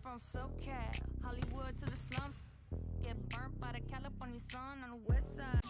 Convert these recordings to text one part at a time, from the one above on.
from SoCal, Hollywood to the slums. Get burnt by the California sun on the west side.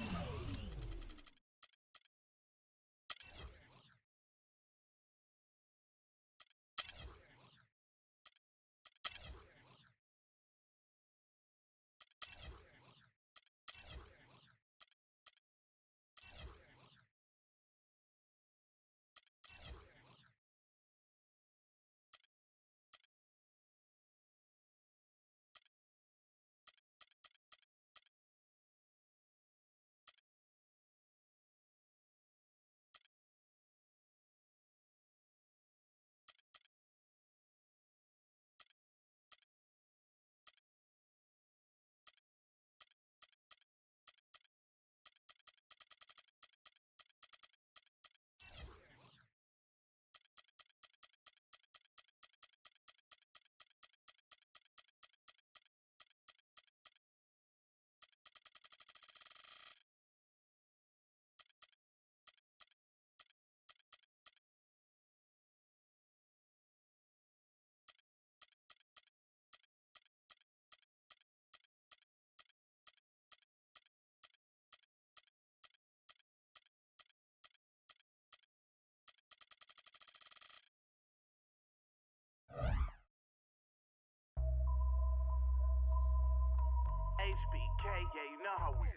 HBK, yeah, you know how we.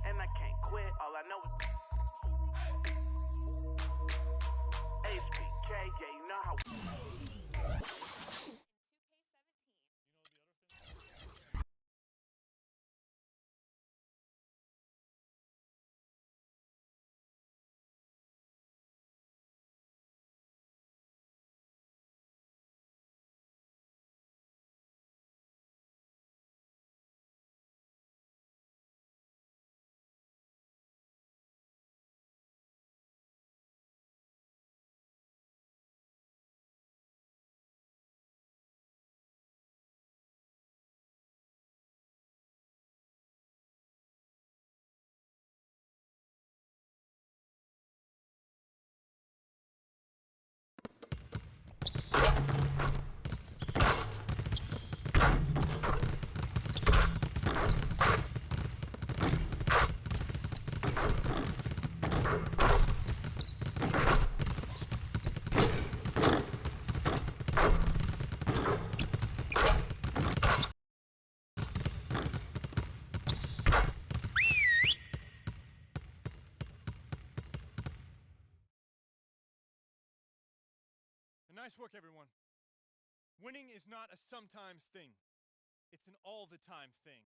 And I can't quit, all I know is HBK, yeah, you know how we. Nice work, everyone. Winning is not a sometimes thing. It's an all-the-time thing.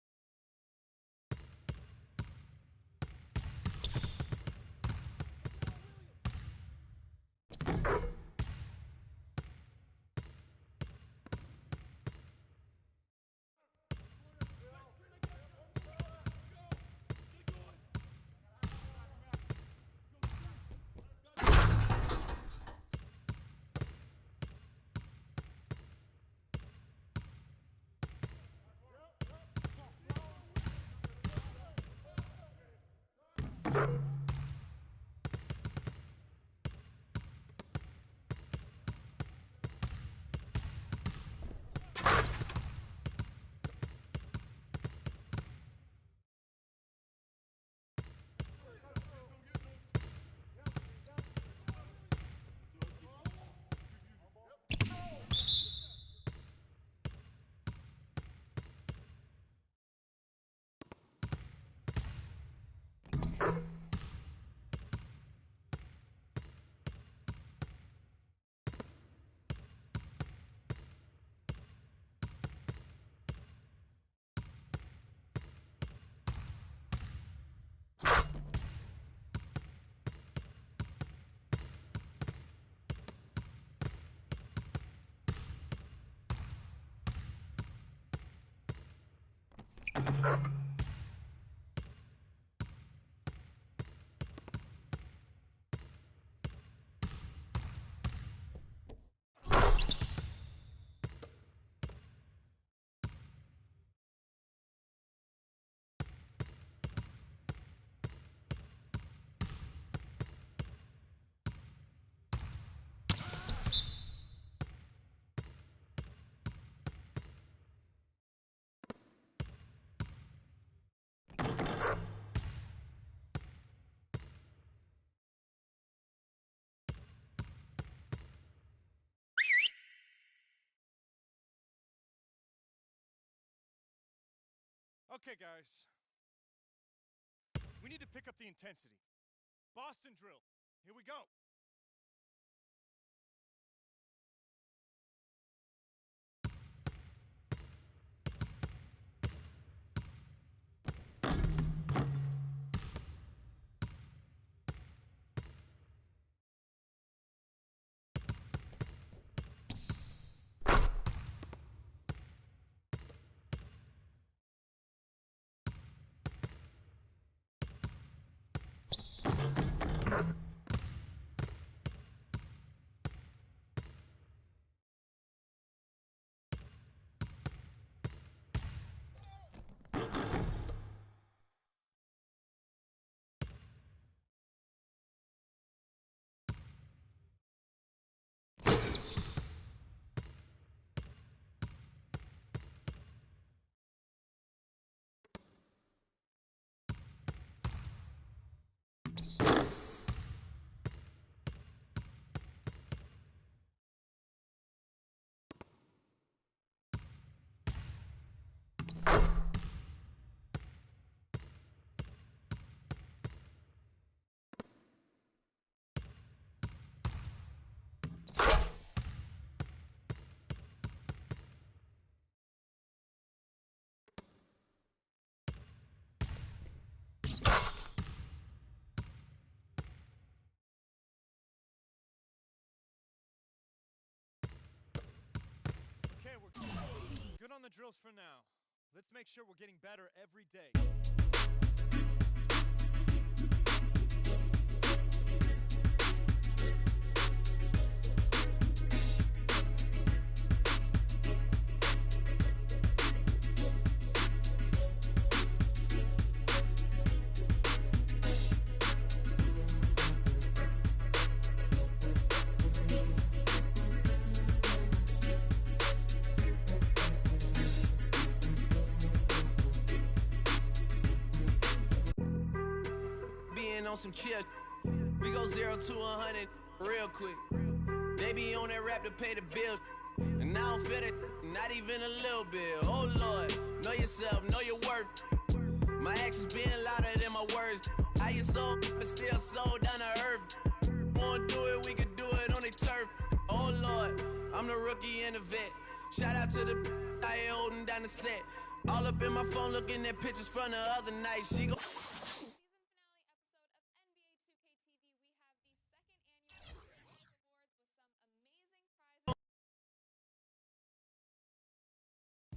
Okay, guys. We need to pick up the intensity. Boston drill. Here we go. Okay, we're good on the drills for now. Let's make sure we're getting better every day. On some chill, we go 0 to 100 real quick. They be on that rap to pay the bills, and I don't feel it, not even a little bit. Oh Lord, know yourself, know your worth. My actions being louder than my words. How you so, but still so down to earth. Wanna do it, we can do it on the turf. Oh Lord, I'm the rookie and the vet. Shout out to the I ain't holding down the set. All up in my phone looking at pictures from the other night. She go.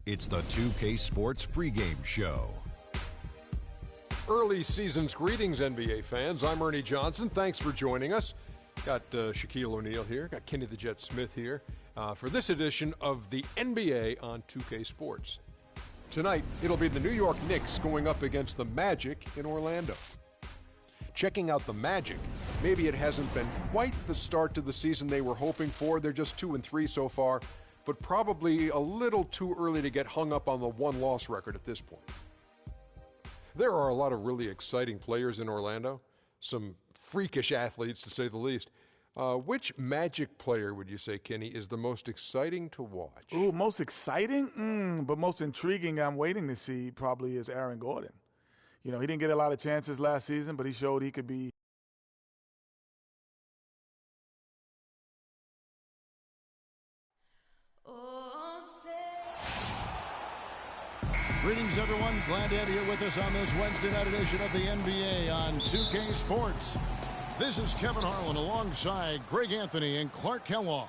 It's the 2K Sports pregame show. Early season's greetings, NBA fans. I'm Ernie Johnson. Thanks for joining us. Got Shaquille O'Neal here. Got Kenny the Jet Smith here for this edition of the NBA on 2K Sports. Tonight, it'll be the New York Knicks going up against the Magic in Orlando. Checking out the Magic, maybe it hasn't been quite the start to the season they were hoping for. They're just 2-3 so far, but probably a little too early to get hung up on the one-loss record at this point. There are a lot of really exciting players in Orlando, some freakish athletes to say the least. Which Magic player would you say, Kenny, is the most exciting to watch? Ooh, most exciting? But most intriguing I'm waiting to see probably is Aaron Gordon. You know, he didn't get a lot of chances last season, but he showed he could be. Greetings, everyone. Glad to have you with us on this Wednesday night edition of the NBA on 2K Sports. This is Kevin Harlan alongside Greg Anthony and Clark Kellogg.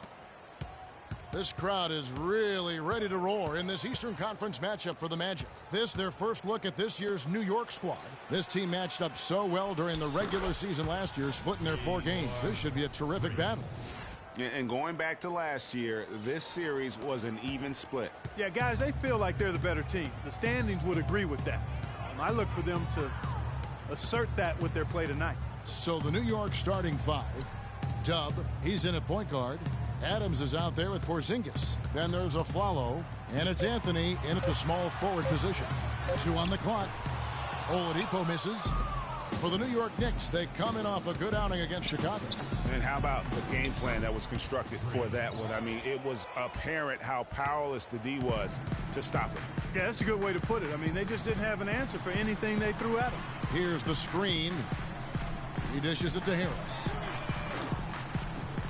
This crowd is really ready to roar in this Eastern Conference matchup for the Magic. This, their first look at this year's New York squad. This team matched up so well during the regular season last year, splitting their 4 games. This should be a terrific battle. And going back to last year, this series was an even split. Yeah, guys, they feel like they're the better team. The standings would agree with that. I look for them to assert that with their play tonight. So the New York starting 5. Dub, he's in at point guard. Adams is out there with Porzingis. Then there's Afflalo, and it's Anthony in at the small forward position. 2 on the clock. Oladipo misses. For the New York Knicks, they come in off a good outing against Chicago. And how about the game plan that was constructed for that one? I mean, it was apparent how powerless the D was to stop it. Yeah, that's a good way to put it. I mean, they just didn't have an answer for anything they threw at him. Here's the screen. He dishes it to Harris.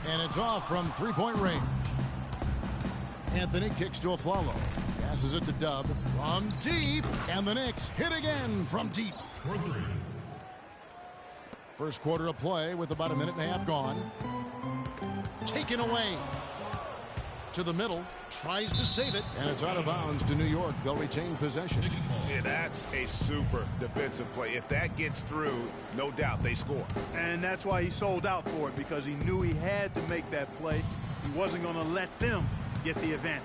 And it's off from three-point range. Anthony kicks to Afflalo. Passes it to Dub from deep. And the Knicks hit again from deep. First quarter of play with about a minute and a half gone. Taken away. To the middle. Tries to save it. And it's out of bounds to New York. They'll retain possession. Yeah, that's a super defensive play. If that gets through, no doubt they score. And that's why he sold out for it, because he knew he had to make that play. He wasn't going to let them get the advantage.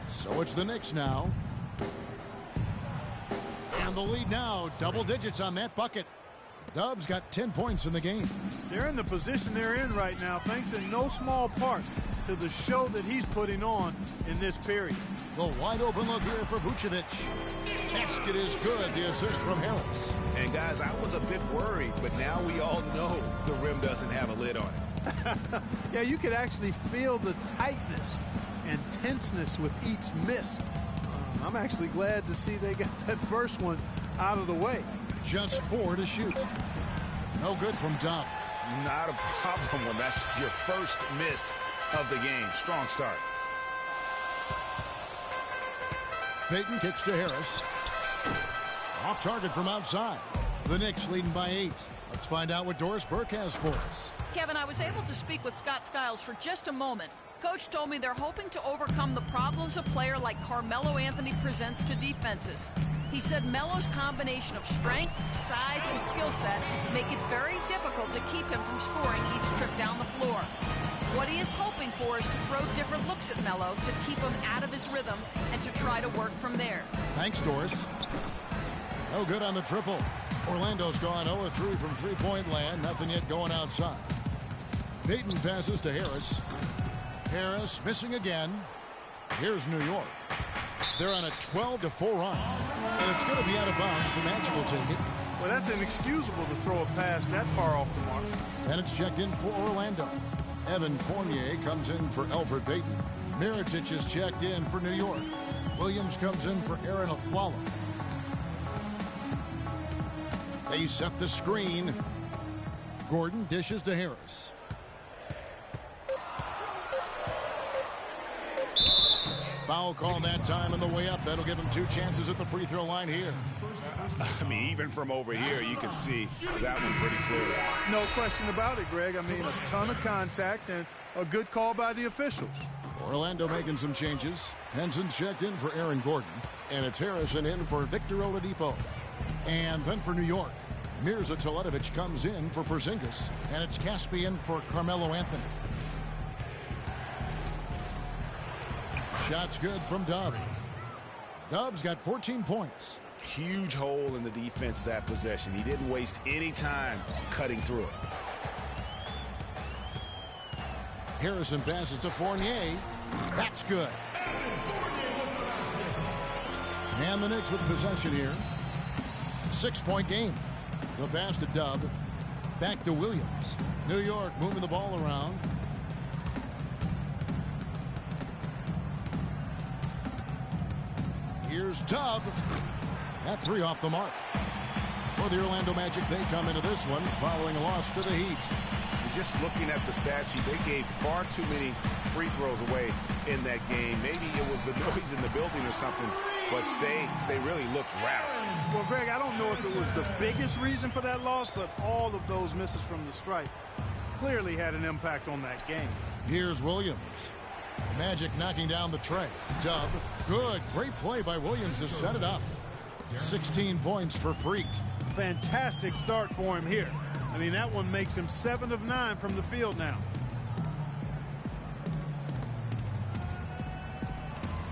So it's the Knicks now. And the lead now, double digits on that bucket. Dub's got 10 points in the game. They're in the position they're in right now, thanks in no small part to the show that he's putting on in this period. The wide open look here for Vucevic. Basket is good. The assist from Harris. And guys, I was a bit worried, but now we all know the rim doesn't have a lid on it. Yeah, you could actually feel the tightness and tenseness with each miss. I'm actually glad to see they got that first one out of the way. Just 4 to shoot. No good from Dub. Not a problem when that's your first miss of the game. Strong start. Payton kicks to Harris. Off target from outside. The Knicks leading by 8. Let's find out what Doris Burke has for us. Kevin, I was able to speak with Scott Skiles for just a moment. Coach told me they're hoping to overcome the problems a player like Carmelo Anthony presents to defenses. He said Melo's combination of strength, size, and skill set make it very difficult to keep him from scoring each trip down the floor. What he is hoping for is to throw different looks at Melo to keep him out of his rhythm and to try to work from there. Thanks, Doris. No good on the triple. Orlando's gone 0-3 from three-point land. Nothing yet going outside. Payton passes to Harris. Harris missing again. Here's New York. They're on a 12-4 run. And it's going to be out of bounds. The Magic will take it. Well, that's inexcusable to throw a pass that far off the mark. And it's checked in for Orlando. Evan Fournier comes in for Elfrid Payton. Mirotic is checked in for New York. Williams comes in for Aaron Afflalo. They set the screen. Gordon dishes to Harris. Foul call that time on the way up. That'll give him 2 chances at the free throw line here. I mean, even from over here, you can see that one pretty clearly. No question about it, Greg. I mean, a ton of contact and a good call by the officials. Orlando making some changes. Henson checked in for Aaron Gordon. And it's Harrison in for Victor Oladipo. And then for New York, Mirza Teletovic comes in for Porzingis. And it's Caspi in for Carmelo Anthony. Shot's good from Dub. Dub's got 14 points. Huge hole in the defense that possession. He didn't waste any time cutting through it. Harrison passes to Fournier. That's good. And the Knicks with possession here. 6-point game. The pass to Dub. Back to Williams. New York moving the ball around. Here's Dub. That 3 off the mark. For the Orlando Magic, they come into this one following a loss to the Heat. Just looking at the stat sheet, they gave far too many free throws away in that game. Maybe it was the noise in the building or something, but they really looked rattled. Well, Greg, I don't know if it was the biggest reason for that loss, but all of those misses from the stripe clearly had an impact on that game. Here's Williams. The Magic knocking down the tray. Dub. Good. Great play by Williams to set it up. 16 points for Freak. Fantastic start for him here. I mean, that one makes him 7 of 9 from the field now.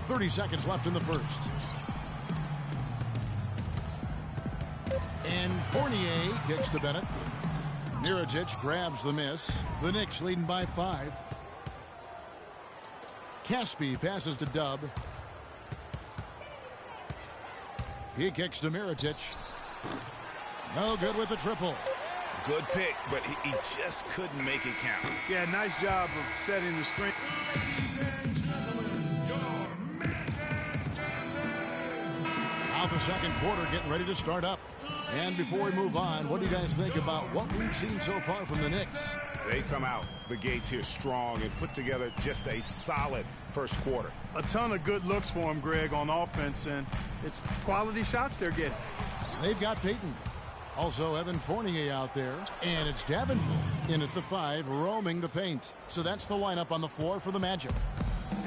30 seconds left in the first. And Fournier kicks to Bennett. Mirotic grabs the miss. The Knicks leading by 5. Caspi passes to Dub. He kicks to Mirotic. No good with the triple. Good pick, but he just couldn't make it count. Yeah, nice job of setting the screen. Now the second quarter getting ready to start up. And before we move on, what do you guys think about what we've seen so far from the Knicks? They come out the gates here strong and put together just a solid first quarter. A ton of good looks for him, Greg, on offense, and it's quality shots they're getting. They've got Payton. Also Evan Fournier out there, and it's Davenport in at the 5, roaming the paint. So that's the lineup on the floor for the Magic.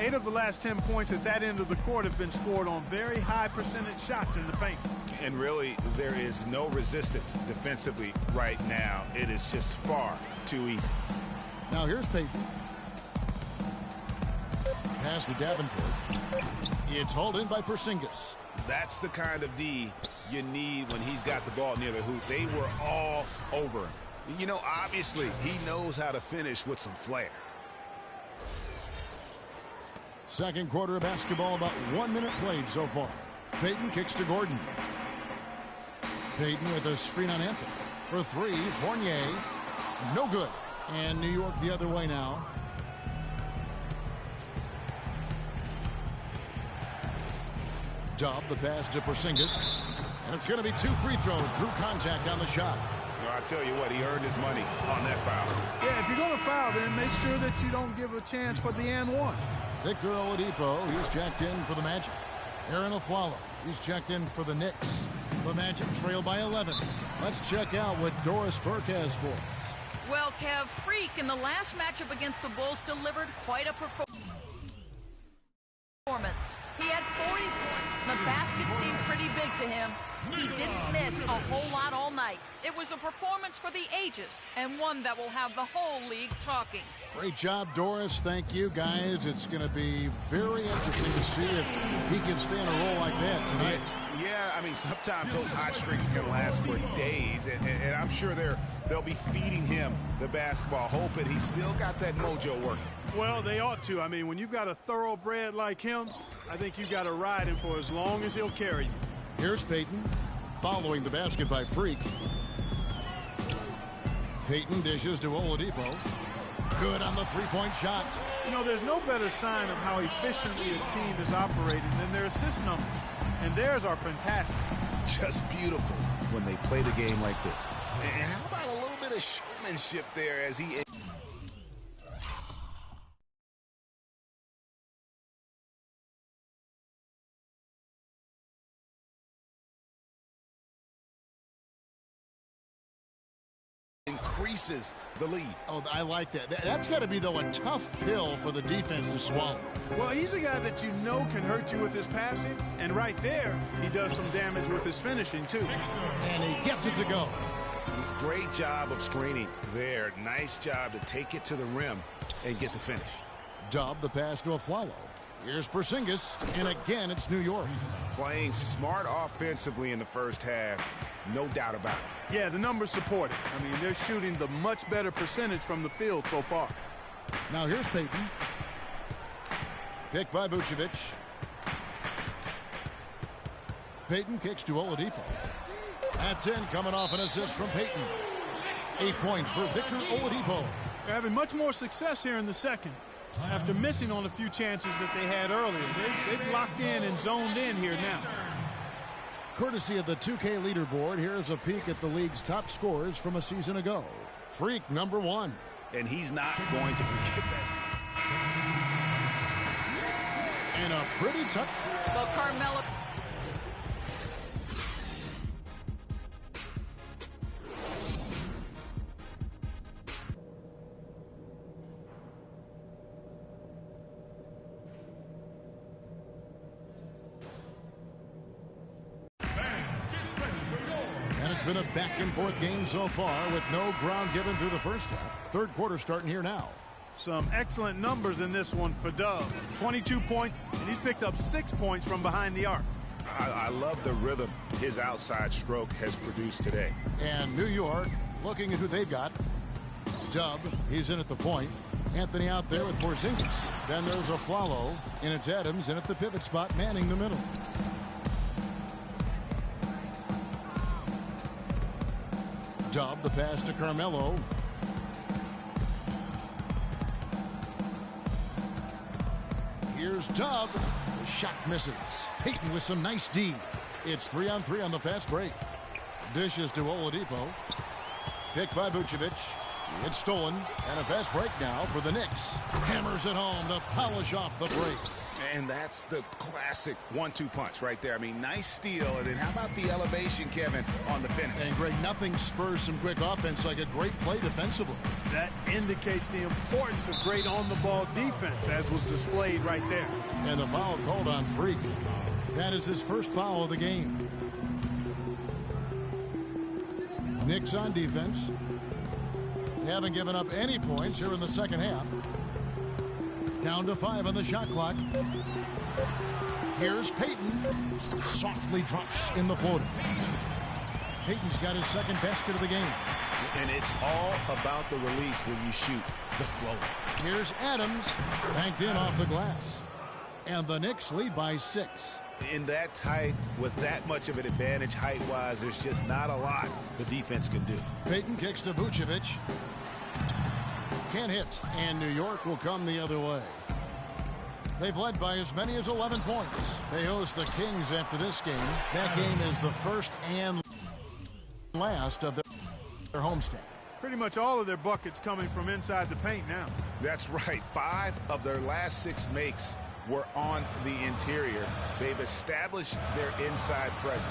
8 of the last 10 points at that end of the court have been scored on very high percentage shots in the paint. And really, there is no resistance defensively right now. It is just far too easy. Now here's Payton. Pass to Davenport. It's hauled in by Porzingis. That's the kind of D you need when he's got the ball near the hoop. They were all over him. You know, obviously, he knows how to finish with some flair. Second quarter of basketball, about 1 minute played so far. Payton kicks to Gordon. Payton with a screen on Anthony. For 3, Fournier. No good. And New York the other way now. Dub the pass to Porzingis. And it's going to be 2 free throws. Drew contact on the shot. Well, I tell you what, he earned his money on that foul. Yeah, if you're going to foul, then make sure that you don't give a chance for the and one. Victor Oladipo, he's checked in for the Magic. Aaron Aflalo, he's checked in for the Knicks. The Magic trail by 11. Let's check out what Doris Burke has for us. Well, Kev, Freak in the last matchup against the Bulls delivered quite a performance. He had 40 points. The basket seemed pretty big to him. He didn't miss a whole lot all night. It was a performance for the ages, and one that will have the whole league talking. Great job, Doris. Thank you, guys. It's going to be very interesting to see if he can stay on a roll like that tonight. Yeah, I mean, sometimes those hot streaks can last for days, and I'm sure they'll be feeding him the basketball, hoping he's still got that mojo working. Well, they ought to. I mean, when you've got a thoroughbred like him, I think you've got to ride him for as long as he'll carry you. Here's Payton, following the basket by Freak. Payton dishes to Oladipo. Good on the three-point shot. You know, there's no better sign of how efficiently a team is operating than their assist numbers. And theirs are fantastic. Just beautiful when they play the game like this. And how about a little bit of showmanship there as he... increases the lead. Oh, I like that. That's got to be, though, a tough pill for the defense to swallow. Well, he's a guy that you know can hurt you with his passing, and right there, he does some damage with his finishing, too. And he gets it to go. Great job of screening there. Nice job to take it to the rim and get the finish. Dub the pass to Aflalo. Here's Porzingis, and again, it's New York. Playing smart offensively in the first half, no doubt about it. Yeah, the numbers support it. I mean, they're shooting the much better percentage from the field so far. Now here's Payton. Picked by Vucevic. Payton kicks to Oladipo. That's in, coming off an assist from Payton. 8 points for Victor Oladipo. They're having much more success here in the second. After missing on a few chances that they had earlier. They've locked in and zoned in here now. Courtesy of the 2K leaderboard, here's a peek at the league's top scorers from a season ago. Freak number 1. And he's not going to forget that. And a pretty tough. Well, Carmelo. Been a back-and-forth game so far with no ground given through the first half. Third quarter starting here now. Some excellent numbers in this one for Dub. 22 points, and he's picked up 6 points from behind the arc. I love the rhythm his outside stroke has produced today. And New York looking at who they've got. Dub, he's in at the point. Anthony out there with Porzingis. Then there's Aflalo, and it's Adams in at the pivot spot, manning the middle. Dub, the pass to Carmelo. Here's Dub. The shot misses. Payton with some nice D. It's 3-on-3 on the fast break. Dishes to Oladipo. Picked by Vucevic. It's stolen. And a fast break now for the Knicks. Hammers it home to polish off the break. And that's the classic 1-2 punch right there. I mean, nice steal. And then how about the elevation, Kevin, on the finish? And Greg, nothing spurs some quick offense like a great play defensively. That indicates the importance of great on-the-ball defense, as was displayed right there. And the foul called on Freak. That is his first foul of the game. Knicks on defense. They haven't given up any points here in the second half. Down to 5 on the shot clock. Here's Payton. Softly drops in the floater. Payton's got his second basket of the game. And it's all about the release when you shoot the floater. Here's Adams. Banked in off the glass. And the Knicks lead by 6. In that tight, with that much of an advantage height-wise, there's just not a lot the defense can do. Payton kicks to Vucevic. Can't hit, and New York will come the other way. They've led by as many as 11 points. They host the Kings after this game. That game is the first and last of their homestand. Pretty much all of their buckets coming from inside the paint now. That's right. 5 of their last 6 makes were on the interior. They've established their inside presence.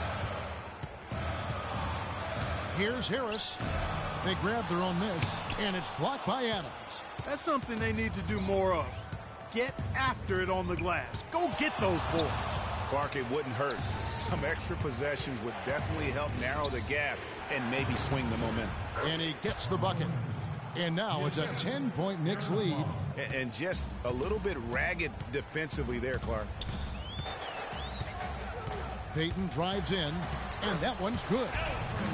Here's Harris. They grab their own miss, and it's blocked by Adams. That's something they need to do more of. Get after it on the glass. Go get those boards. Clark, it wouldn't hurt. Some extra possessions would definitely help narrow the gap and maybe swing the momentum. And he gets the bucket. And now it's a 10-point Knicks lead. And just a little bit ragged defensively there, Clark. Payton drives in, and that one's good.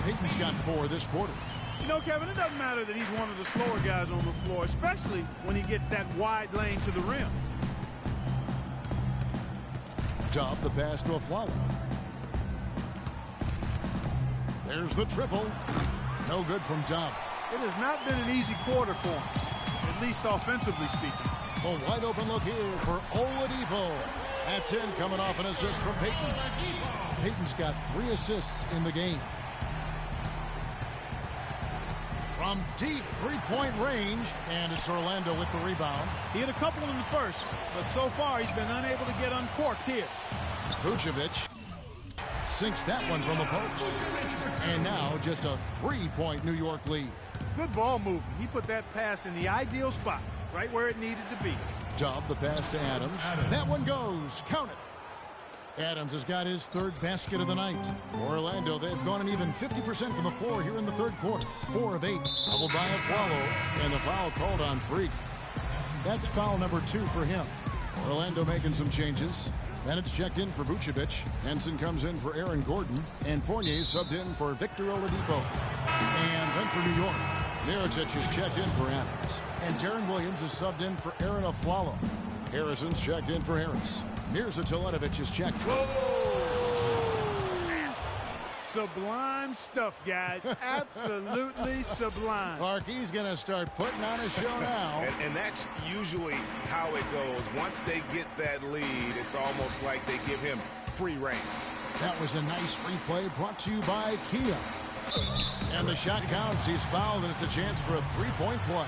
Payton's got 4 this quarter. You know, Kevin, it doesn't matter that he's one of the slower guys on the floor, especially when he gets that wide lane to the rim. Dub, the pass to Afflalo. There's the triple. No good from Dub. It has not been an easy quarter for him, at least offensively speaking. A wide open look here for Oladipo. That's in, coming off an assist from Payton. Payton's got 3 assists in the game. From deep three-point range, and it's Orlando with the rebound. He had a couple in the first, but so far he's been unable to get uncorked here. Vucevic sinks that one from the post. And now just a 3-point New York lead. Good ball movement. He put that pass in the ideal spot, right where it needed to be. Dub, the pass to Adams. That one goes. Count it. Adams has got his 3rd basket of the night. For Orlando, they've gone an even 50% from the floor here in the 3rd quarter. 4 of 8. Doubled by Afflalo, and the foul called on Freak. That's foul number 2 for him. Orlando making some changes. Then it's checked in for Vucevic. Henson comes in for Aaron Gordon. And Fournier subbed in for Victor Oladipo. And then for New York, Mirotic is checked in for Adams. And Darren Williams is subbed in for Aaron Afflalo. Harrison's checked in for Harris. Mirza Teletovic is checked. Sublime stuff, guys. Absolutely sublime. Clarkie's going to start putting on a show now. And that's usually how it goes. Once they get that lead, it's almost like they give him free reign. That was a nice replay brought to you by Kia. And the shot counts. He's fouled, and it's a chance for a 3-point play.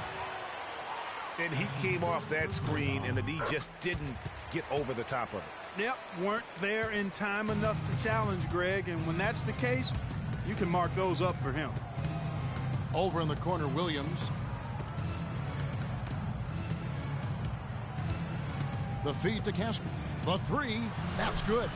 And he came off that screen, and the D just didn't get over the top of it. Yep, weren't there in time enough to challenge Greg, and when that's the case, you can mark those up for him. Over in the corner, Williams. The feed to Casper. The 3, that's good.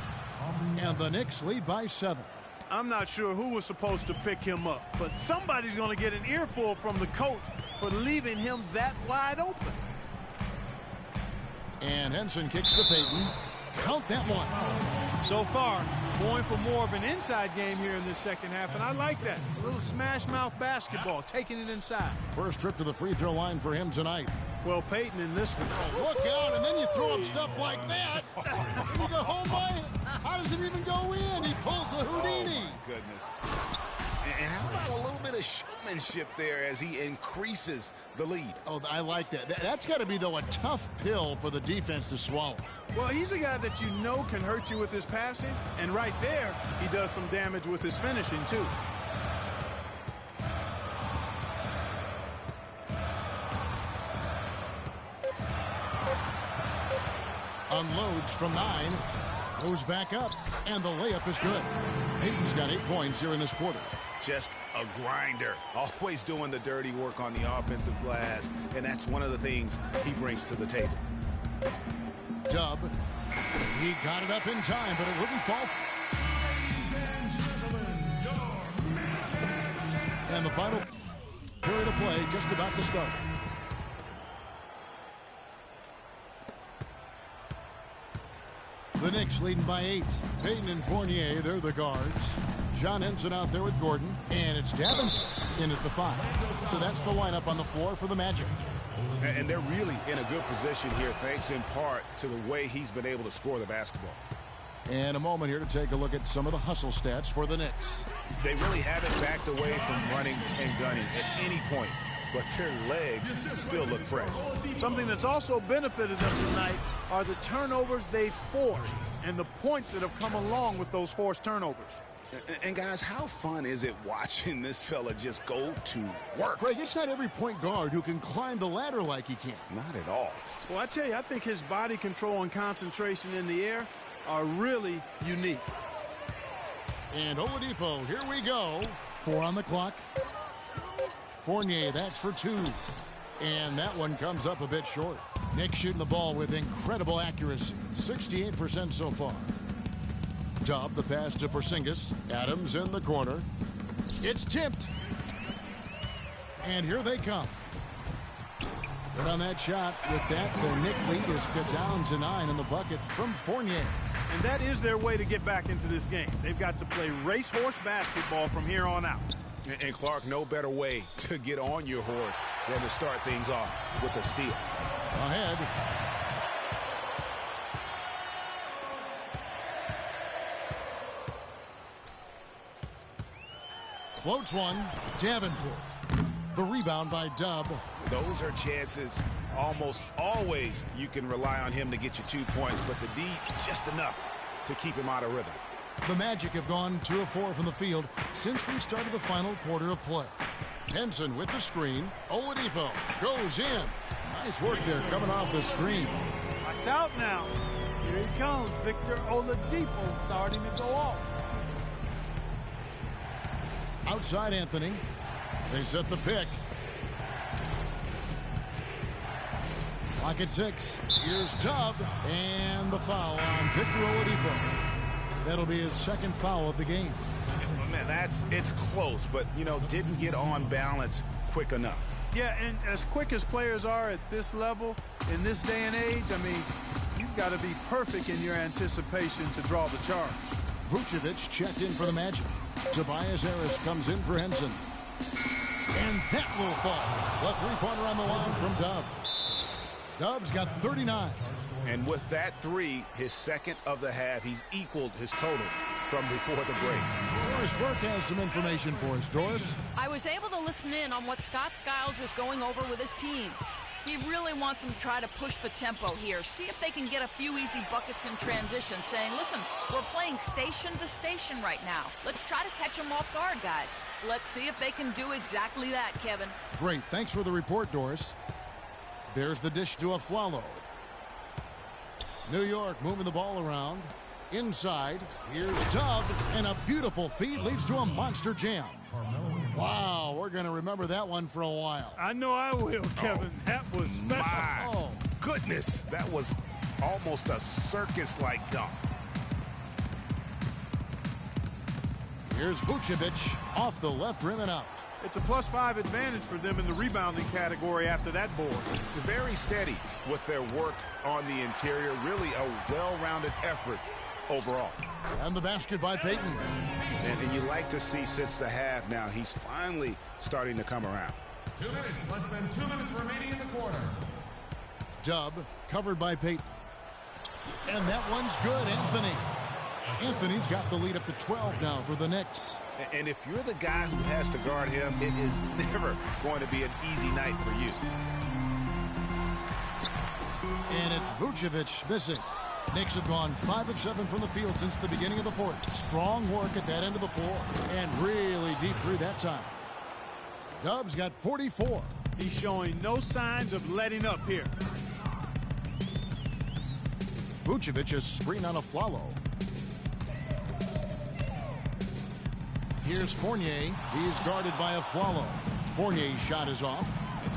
And the Knicks lead by 7. I'm not sure who was supposed to pick him up, but somebody's going to get an earful from the coach for leaving him that wide open. And Henson kicks to Payton. Count that one. So far, going for more of an inside game here in this second half, and I like that. A little smash mouth basketball, taking it inside. First trip to the free throw line for him tonight. Well, Payton in this one. Oh, look out, and then you throw up stuff like that. You go, oh my, how does it even go in? He pulls a Houdini. Oh, goodness. And how about a little bit of showmanship there as he increases the lead? Oh, I like that. That's got to be, though, a tough pill for the defense to swallow. Well, he's a guy that you know can hurt you with his passing, and right there, he does some damage with his finishing, too. Unloads from 9, goes back up, and the layup is good. Payton's got 8 points here in this quarter. Just a grinder, always doing the dirty work on the offensive glass, and that's one of the things he brings to the table. Dub, he got it up in time, but it wouldn't fall. And the final period of play just about to start. The Knicks leading by 8. Payton and Fournier, they're the guards. John Henson out there with Gordon. And it's Davenport in at the 5. So that's the lineup on the floor for the Magic. And they're really in a good position here, thanks in part to the way he's been able to score the basketball. And a moment here to take a look at some of the hustle stats for the Knicks. They really haven't backed away from running and gunning at any point, but their legs still look fresh. Something that's also benefited them tonight are the turnovers they've forced and the points that have come along with those forced turnovers. And guys, how fun is it watching this fella just go to work? Greg, it's not every point guard who can climb the ladder like he can. Not at all. Well, I tell you, I think his body control and concentration in the air are really unique. And Oladipo, here we go. 4 on the clock. Fournier, that's for 2. And that one comes up a bit short. Knicks shooting the ball with incredible accuracy. 68% so far. Dub, the pass to Porzingis. Adams in the corner. It's tipped. And here they come. But on that shot, with that, the Knick lead is cut down to 9 in the bucket from Fournier. And that is their way to get back into this game. They've got to play racehorse basketball from here on out. And Clark, no better way to get on your horse than to start things off with a steal. Ahead. Floats one. Davenport. The rebound by Dub. Those are chances almost always you can rely on him to get you 2 points, but the D, just enough to keep him out of rhythm. The Magic have gone 2 of 4 from the field since we started the final quarter of play. Henson with the screen. Oladipo goes in. Nice work there coming off the screen. Watch out now. Here he comes. Victor Oladipo starting to go off. Outside Anthony. They set the pick. Clock at 6. Here's Dub. And the foul on Victor Oladipo. That'll be his second foul of the game. Man, it's close, but, didn't get on balance quick enough. Yeah, and as quick as players are at this level, in this day and age, I mean, you've got to be perfect in your anticipation to draw the charge. Vucevic checked in for the Magic. Tobias Harris comes in for Henson. And that will fall. The three-pointer on the line from Dub. Dub's got 39. And with that 3, his second of the half, he's equaled his total from before the break. Doris Burke has some information for us. Doris? I was able to listen in on what Scott Skiles was going over with his team. He really wants them to try to push the tempo here, see if they can get a few easy buckets in transition, saying, listen, we're playing station to station right now. Let's try to catch them off guard, guys. Let's see if they can do exactly that, Kevin. Great. Thanks for the report, Doris. There's the dish to Afflalo. New York moving the ball around. Inside, here's Dub, and a beautiful feed leads to a monster jam. Wow, we're going to remember that one for a while. I know I will, Kevin. That was special. My goodness, that was almost a circus-like dunk. Here's Vucevic off the left rim and out. It's a +5 advantage for them in the rebounding category after that board. Very steady with their work on the interior. Really a well-rounded effort overall. And the basket by Payton. And you like to see since the half now, he's finally starting to come around. 2 minutes, less than 2 minutes remaining in the quarter. Dub covered by Payton. And that one's good, Anthony. Anthony's got the lead up to 12 now for the Knicks. And if you're the guy who has to guard him, it is never going to be an easy night for you. And it's Vucevic missing. Knicks have gone 5 of 7 from the field since the beginning of the fourth. Strong work at that end of the floor. And really deep three that time. Dubs got 44. He's showing no signs of letting up here. Vucevic is screen on Afflalo. Here's Fournier. He's guarded by Afflalo. Fournier's shot is off.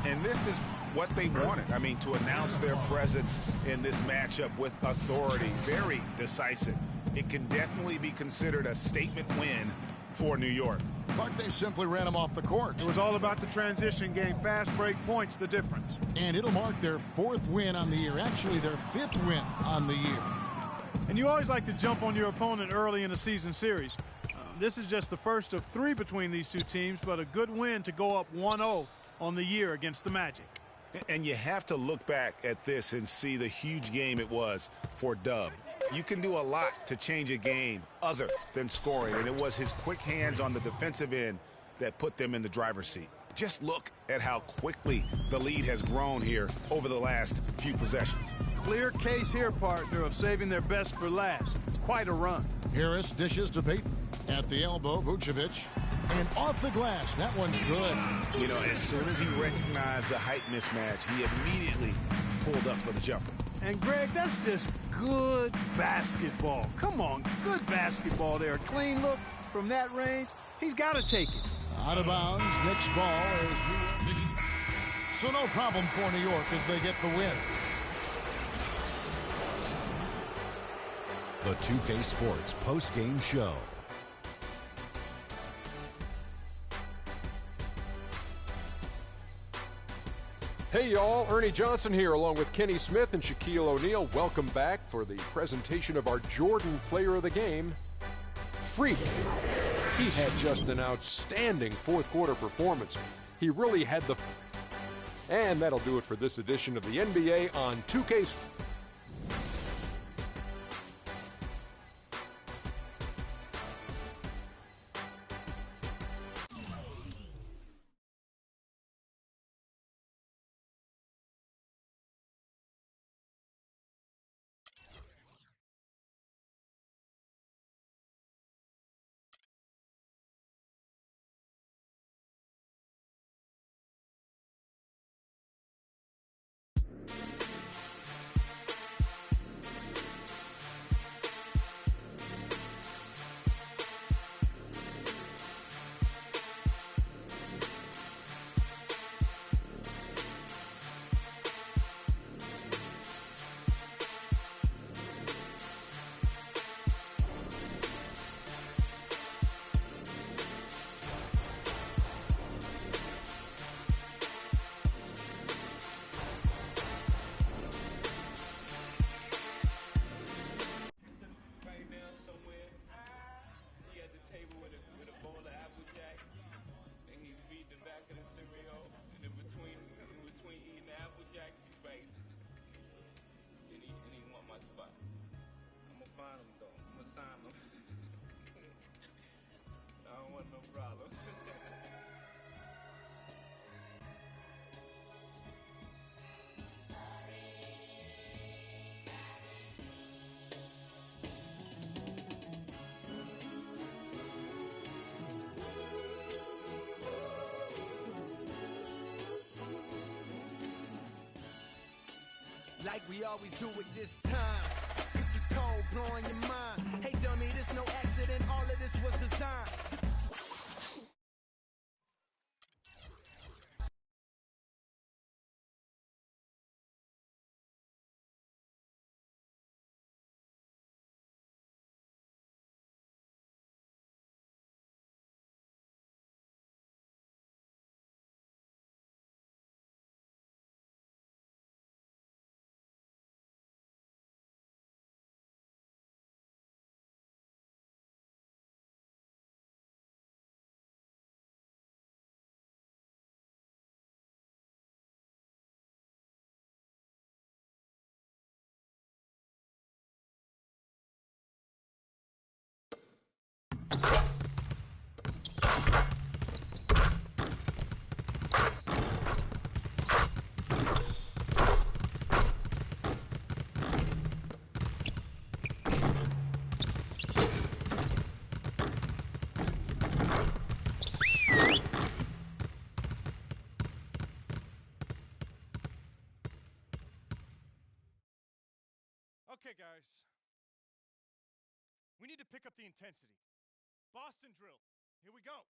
And this is what they wanted. I mean, to announce their presence in this matchup with authority. Very decisive. It can definitely be considered a statement win for New York. But they simply ran him off the court. It was all about the transition game. Fast break points, the difference. And it'll mark their 4th win on the year. Actually, their 5th win on the year. And you always like to jump on your opponent early in a season series. This is just the first of 3 between these two teams, but a good win to go up 1-0 on the year against the Magic. And you have to look back at this and see the huge game it was for Dub. You can do a lot to change a game other than scoring, and it was his quick hands on the defensive end that put them in the driver's seat. Just look at how quickly the lead has grown here over the last few possessions. Clear case here, partner, of saving their best for last. Quite a run. Harris dishes to Payton. At the elbow, Vucevic. And off the glass. That one's good. You know, as soon as he recognized the height mismatch, he immediately pulled up for the jumper. And, Greg, that's just good basketball. Come on, good basketball there. A clean look from that range. He's got to take it. Out of bounds. Knicks ball is so no problem for New York as they get the win. The 2K Sports post-game show. Hey y'all, Ernie Johnson here along with Kenny Smith and Shaquille O'Neal. Welcome back for the presentation of our Jordan Player of the Game, Freak. He had just an outstanding fourth quarter performance. He really had the... And that'll do it for this edition of the NBA on 2K. Like we always do at this time. If you cold, blowing your mind. Hey dummy, this no accident, all of this was designed. Okay, guys. We need to pick up the intensity. Boston drill. Here we go.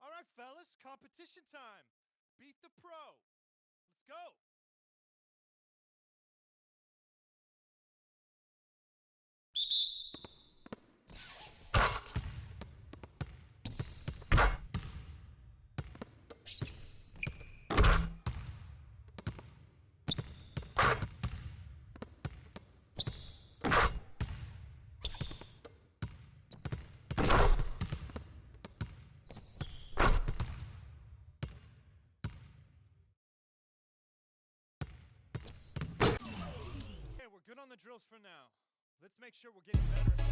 All right, fellas, competition time. Beat the pro. Let's go. We're good on the drills for now. Let's make sure we're getting better.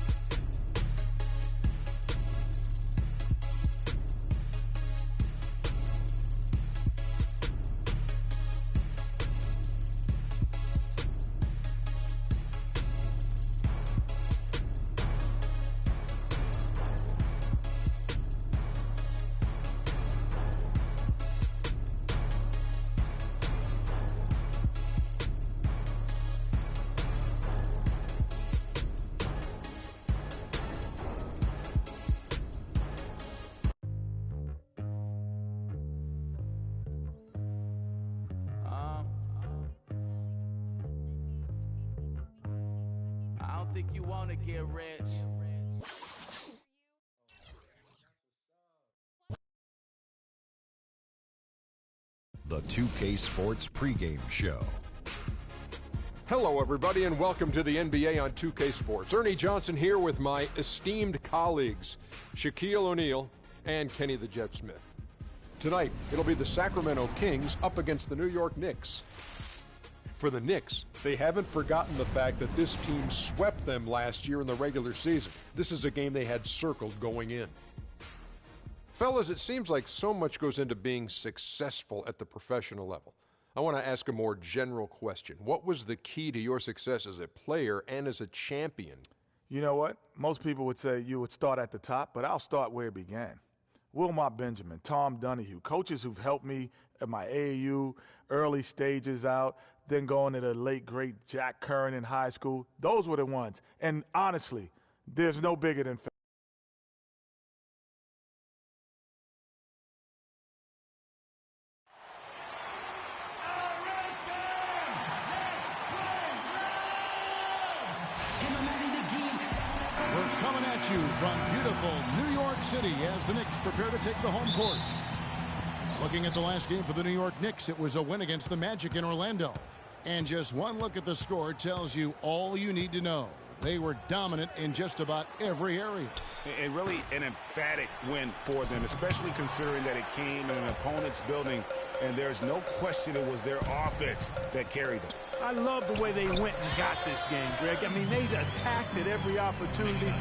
Think you want to get rich. The 2K Sports pregame show. Hello, everybody, and welcome to the NBA on 2K Sports. Ernie Johnson here with my esteemed colleagues, Shaquille O'Neal and Kenny the Jet Smith. Tonight, it'll be the Sacramento Kings up against the New York Knicks. For the Knicks, they haven't forgotten the fact that this team swept them last year in the regular season. This is a game they had circled going in. Fellas, it seems like so much goes into being successful at the professional level. I want to ask a more general question. What was the key to your success as a player and as a champion? You know what? Most people would say you would start at the top, but I'll start where it began. Wilmot Benjamin, Tom Donahue, coaches who've helped me at my AAU, early stages out, then going to the late, great Jack Curran in high school. Those were the ones. And honestly, there's no bigger than We're coming at you from beautiful New York City as the Knicks prepare to take the home court. Looking at the last game for the New York Knicks, it was a win against the Magic in Orlando. And just one look at the score tells you all you need to know. They were dominant in just about every area. And really an emphatic win for them, especially considering that it came in an opponent's building, and there's no question it was their offense that carried them. I love the way they went and got this game, Greg. I mean, they attacked at every opportunity,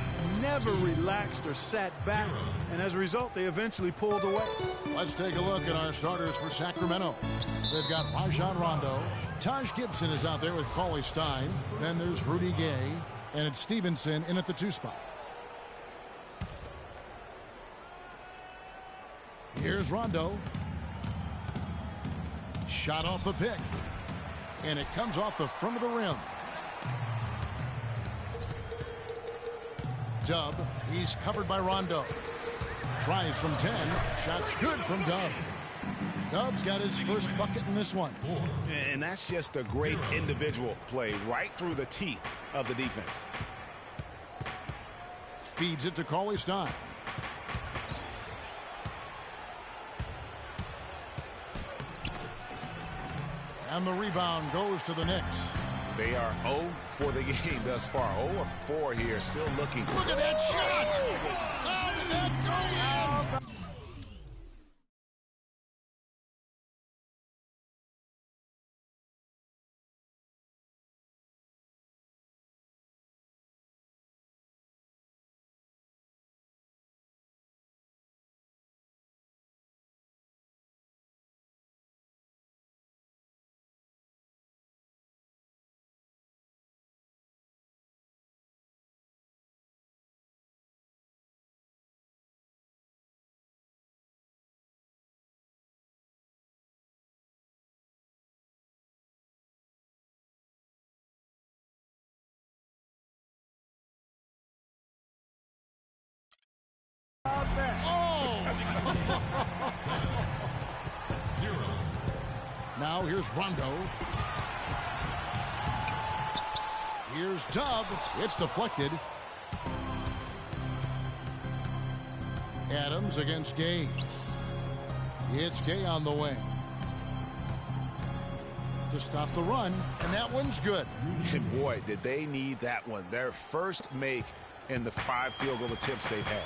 never relaxed or sat back, and as a result, they eventually pulled away. Let's take a look at our starters for Sacramento. They've got Rajon Rondo. Taj Gibson is out there with Cauley Stein. Then there's Rudy Gay, and it's Stevenson in at the 2 spot. Here's Rondo. Shot off the pick. And it comes off the front of the rim. Dub, he's covered by Rondo. Tries from 10. Shot's good from Dub. Dub's got his first bucket in this one. And that's just a great individual play right through the teeth of the defense. Feeds it to Cauley Stein. And the rebound goes to the Knicks. They are 0 for the game thus far. 0 of 4 here, still looking. Look at that shot! How did that go in? Now here's Rondo. Here's Dub. It's deflected. Adams against Gay. It's Gay on the wing. To stop the run, and that one's good. And boy, did they need that one. Their first make in the 5 field goal attempts they've had.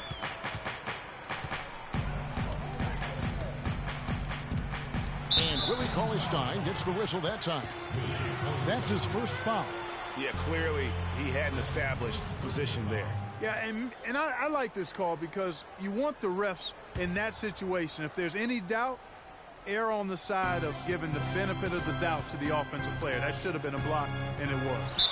And Willie Cauley-Stein gets the whistle that time. That's his first foul. Yeah, clearly he had an established position there. Yeah, and I like this call because you want the refs in that situation. If there's any doubt, err on the side of giving the benefit of the doubt to the offensive player. That should have been a block, and it was.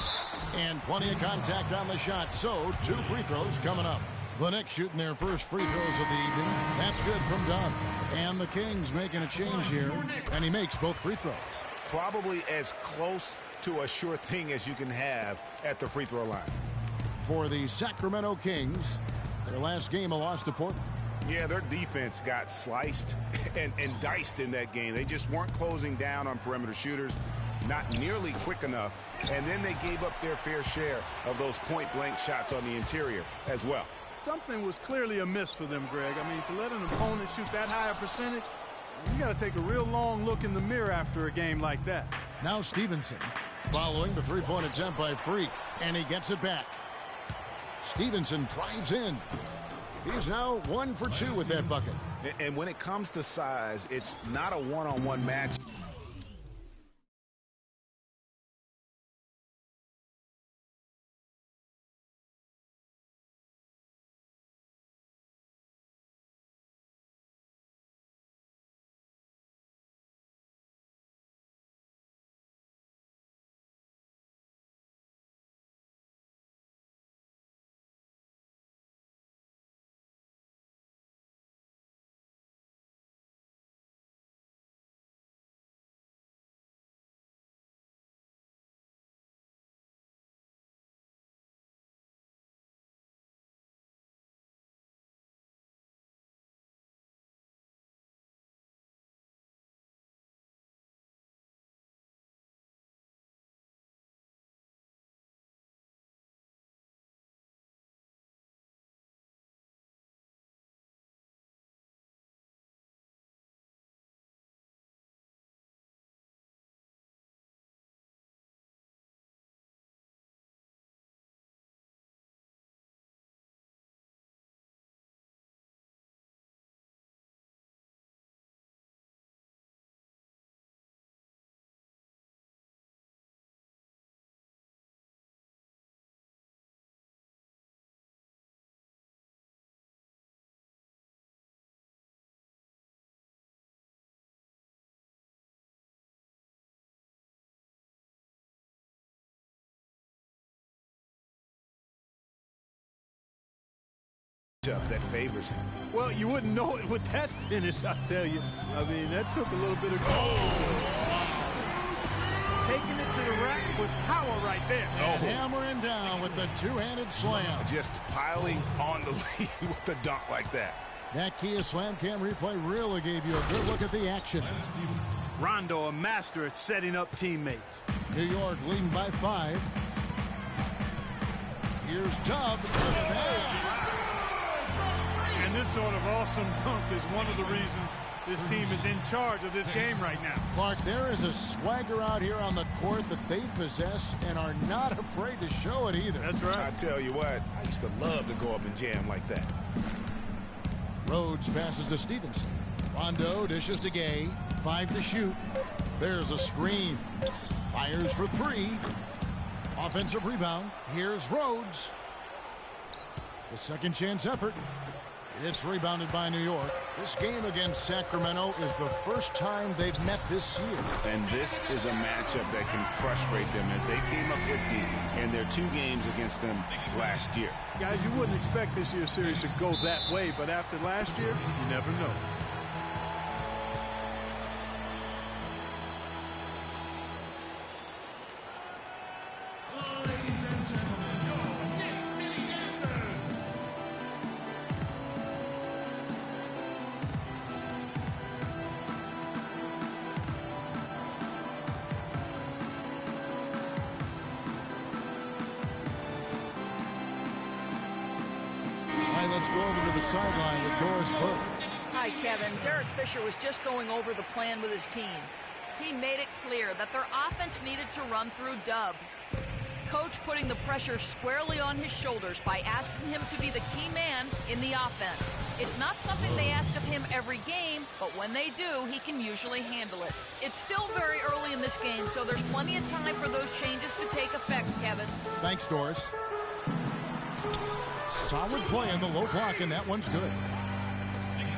And plenty of contact on the shot, so 2 free throws coming up. The Knicks shooting their first free throws of the evening. That's good from Dub. And the Kings making a change here, and he makes both free throws. Probably as close to a sure thing as you can have at the free throw line. For the Sacramento Kings, their last game a loss to Portland. Yeah, their defense got sliced and diced in that game. They just weren't closing down on perimeter shooters, not nearly quick enough, and then they gave up their fair share of those point-blank shots on the interior as well. Something was clearly amiss for them, Greg. I mean, to let an opponent shoot that high a percentage, you got to take a real long look in the mirror after a game like that. Now Stevenson following the three-point attempt by Freak, and he gets it back. Stevenson drives in. He's now 1 for 2 with that bucket. And when it comes to size, it's not a one-on-one match. matchup that favors him. Well, you wouldn't know it with that finish, I tell you. I mean, that took a little bit of taking it to the rack with power right there. Hammering down with the two-handed slam. Just piling on the lead with a dunk like that. That Kia Slam Cam replay really gave you a good look at the action. Rondo, a master at setting up teammates. New York leading by 5. Here's Dub. And this sort of awesome dunk is one of the reasons this team is in charge of this game right now. Clark, there is a swagger out here on the court that they possess and are not afraid to show it either. That's right. I tell you what, I used to love to go up and jam like that. Rhodes passes to Stevenson. Rondo dishes to Gay. 5 to shoot. There's a screen. Fires for 3. Offensive rebound. Here's Rhodes. The second chance effort. It's rebounded by New York. This game against Sacramento is the first time they've met this year. And this is a matchup that can frustrate them as they came up empty in their 2 games against them last year. Guys, you wouldn't expect this year's series to go that way, but after last year, you never know. Let's go over to the sideline with Doris Burke. Hi, Kevin. Derek Fisher was just going over the plan with his team. He made it clear that their offense needed to run through Dub. Coach putting the pressure squarely on his shoulders by asking him to be the key man in the offense. It's not something they ask of him every game, but when they do, he can usually handle it. It's still very early in this game, so there's plenty of time for those changes to take effect, Kevin. Thanks, Doris. Solid play in the low block, and that one's good.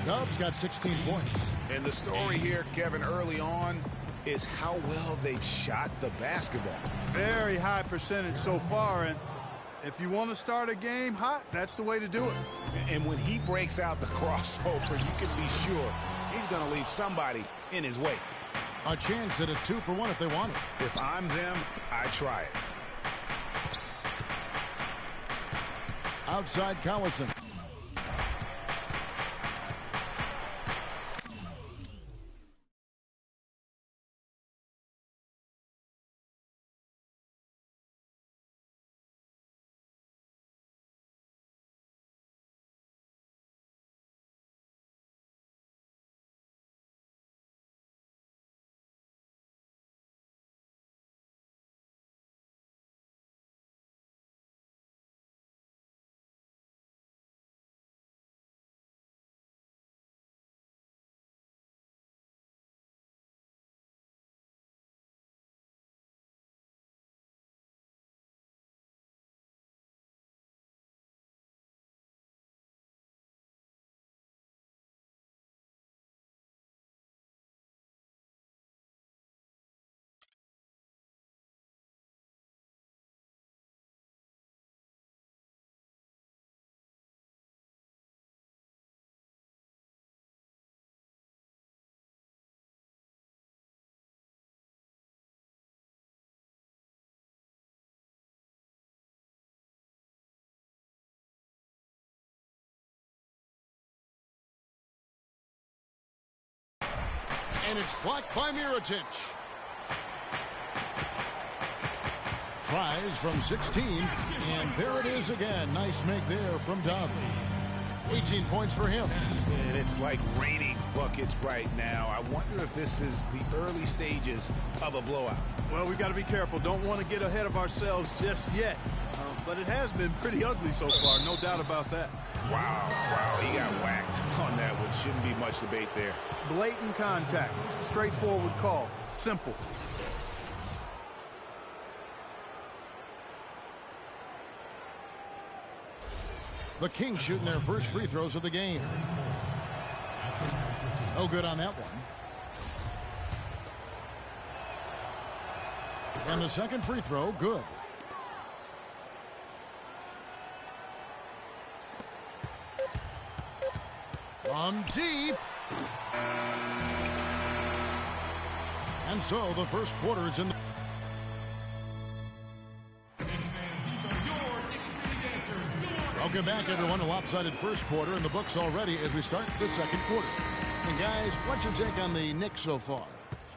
Dub's got 16 points. And the story here, Kevin, early on is how well they've shot the basketball. Very high percentage so far, and if you want to start a game hot, that's the way to do it. And when he breaks out the crossover, you can be sure he's going to leave somebody in his wake. A chance at a 2-for-1 if they want it. If I'm them, I try it. Outside Collison. And it's blocked by Mirotic. Tries from 16, and there it is again. Nice make there from Dub. 18 points for him. And it's like raining buckets right now. I wonder if this is the early stages of a blowout. Well, we got to be careful. Don't want to get ahead of ourselves just yet. But it has been pretty ugly so far, no doubt about that. Wow, he got whacked on that one. Shouldn't be much debate there. Blatant contact. Straightforward call. Simple. The Kings shooting their first free throws of the game. No good on that one. And the second free throw, good. From deep. And so the first quarter is in the... Welcome back, everyone. A lopsided first quarter in the books already as we start the second quarter. And guys, what's your take on the Knicks so far?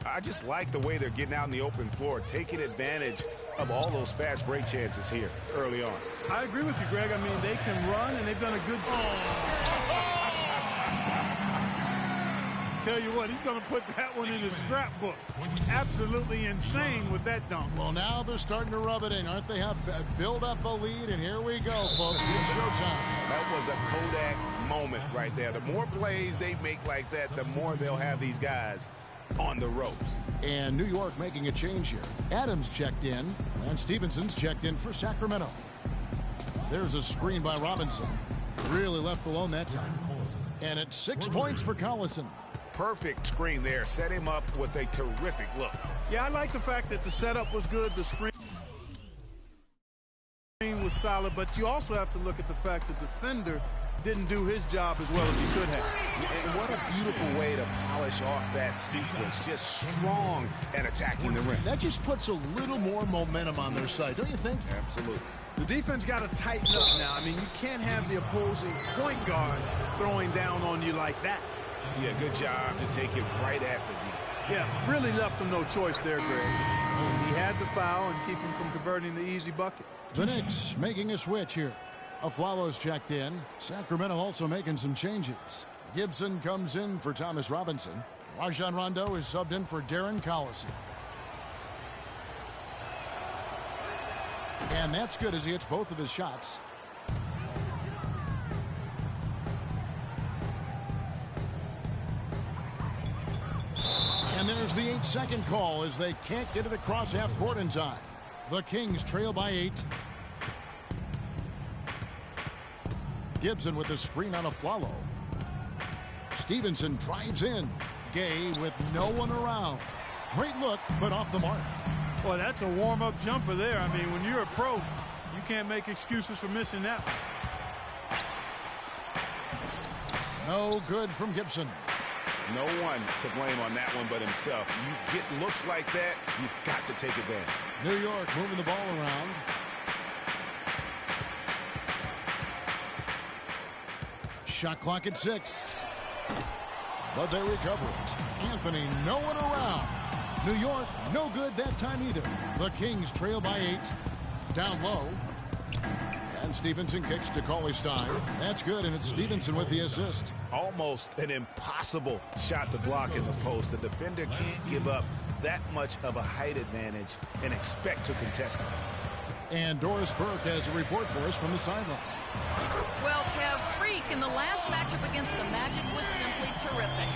I just like the way they're getting out in the open floor, taking advantage of all those fast break chances here early on. I agree with you, Greg. I mean, they can run, and they've done a good job. Tell you what, he's going to put that one in his scrapbook. Absolutely insane with that dunk. Well, now they're starting to rub it in, aren't they? Build up a lead, and here we go, folks. It's showtime. That was a Kodak moment right there. The more plays they make like that, the more they'll have these guys on the ropes. And New York making a change here. Adams checked in, and Stevenson's checked in for Sacramento. There's a screen by Robinson. Really left alone that time. And it's 6 points for Collison. Perfect screen there. Set him up with a terrific look. Yeah, I like the fact that the setup was good. The screen was solid, but you also have to look at the fact that the defender didn't do his job as well as he could have. And what a beautiful way to polish off that sequence. Just strong and attacking the rim. That just puts a little more momentum on their side, don't you think? Absolutely. The defense got to tighten up now. I mean, you can't have the opposing point guard throwing down on you like that. Yeah, good job to take it right at the D. Yeah, really left him no choice there, Greg. He had to foul and keep him from converting the easy bucket. The Knicks making a switch here. Aflalo's checked in. Sacramento also making some changes. Gibson comes in for Thomas Robinson. Rajon Rondo is subbed in for Darren Collison. And that's good as he hits both of his shots. And there's the 8-second call as they can't get it across half court in time. The Kings trail by 8. Gibson with the screen on Aflalo. Stevenson drives in. Gay with no one around. Great look, but off the mark. Well, that's a warm-up jumper there. I mean, when you're a pro, you can't make excuses for missing that one. No good from Gibson. No one to blame on that one but himself. You get looks like that, you've got to take advantage. New York moving the ball around. Shot clock at 6. But they recover it. Anthony, no one around. New York, no good that time either. The Kings trail by 8. Down low. And Stevenson kicks to Cauley-Stein. That's good, and it's Stevenson with the assist. Almost an impossible shot to block in the post. The defender can't give up that much of a height advantage and expect to contest it. And Doris Burke has a report for us from the sideline. Well, Kev, Freak in the last matchup against the Magic was simply terrific.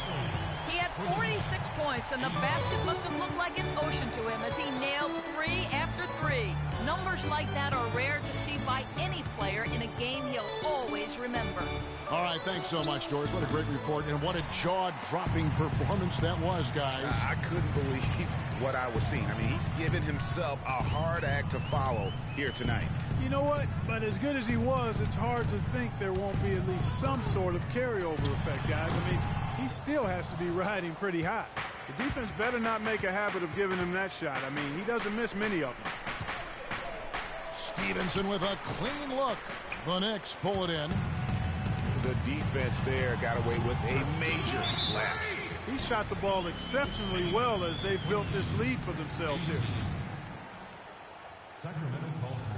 He had 46 points, and the basket must have looked like an ocean to him as he nailed 3 after 3. Numbers like that are rare to see by any player in a game he'll always remember. All right, thanks so much, Doris. What a great report, and what a jaw-dropping performance that was, guys. I couldn't believe what I was seeing. I mean, he's given himself a hard act to follow here tonight. You know what? But as good as he was, it's hard to think there won't be at least some sort of carryover effect, guys. I mean, he still has to be riding pretty high. The defense better not make a habit of giving him that shot. I mean, he doesn't miss many of them. Stevenson with a clean look. The Knicks pull it in. The defense there got away with a major lapse. He shot the ball exceptionally well as they've built this lead for themselves here. Sacramento calls time.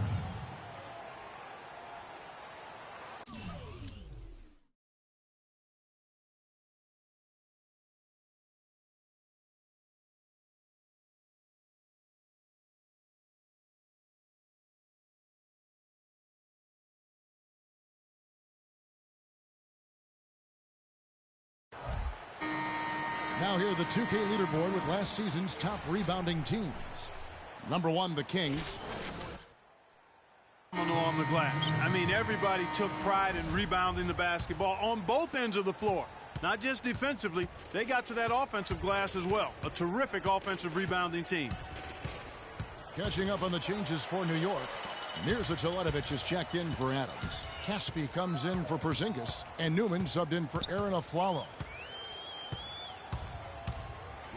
Now here the 2K leaderboard with last season's top rebounding teams. Number 1, the Kings. On the glass. I mean, everybody took pride in rebounding the basketball on both ends of the floor. Not just defensively, they got to that offensive glass as well. A terrific offensive rebounding team. Catching up on the changes for New York. Mirza Teletovic is checked in for Adams. Caspi comes in for Porzingis. And Newman subbed in for Aaron Aflalo.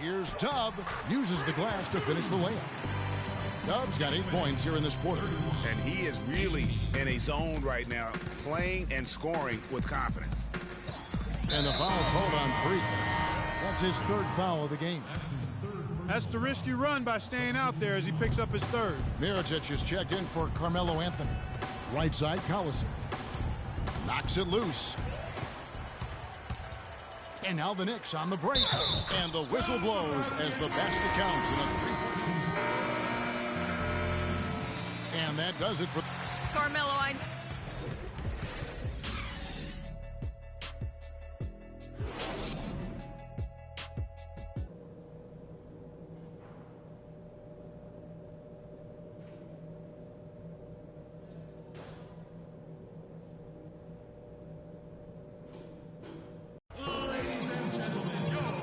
Here's Dub. Uses the glass to finish the layup. Dub's got 8 points here in this quarter. And he is really in a zone right now, playing and scoring with confidence. And the foul called on Freak. That's his 3rd foul of the game. That's the risk you run by staying out there as he picks up his 3rd. Mirotic is checked in for Carmelo Anthony. Right side, Collison. Knocks it loose. And now the Knicks on the break. And the whistle blows as the basket counts in a 3-point. And that does it for Carmelo.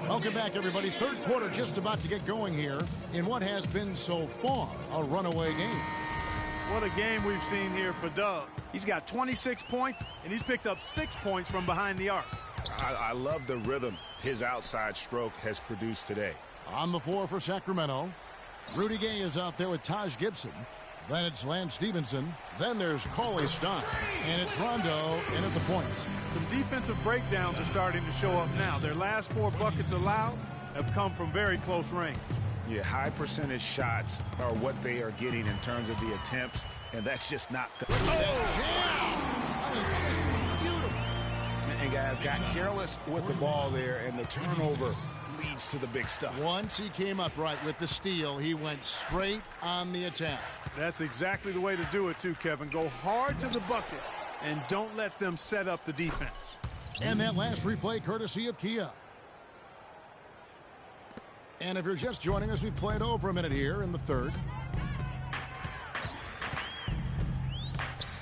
Welcome back, everybody. 3rd quarter just about to get going here in what has been so far a runaway game. What a game we've seen here for Dub. He's got 26 points, and he's picked up 6 points from behind the arc. I love the rhythm his outside stroke has produced today. On the floor for Sacramento, Rudy Gay is out there with Taj Gibson. Then it's Lance Stevenson. Then there's Cauley Stein. And it's Rondo in at the point. Some defensive breakdowns are starting to show up now. Their last 4 buckets allowed have come from very close range. Yeah, high percentage shots are what they are getting in terms of the attempts, and that's just not good. And guys got careless with the ball there, and the turnover leads to the big stuff. Once he came up right with the steal, he went straight on the attack. That's exactly the way to do it too, Kevin. Go hard to the bucket and don't let them set up the defense. And that last replay courtesy of Kia. And if you're just joining us, we played over a minute here in the 3rd.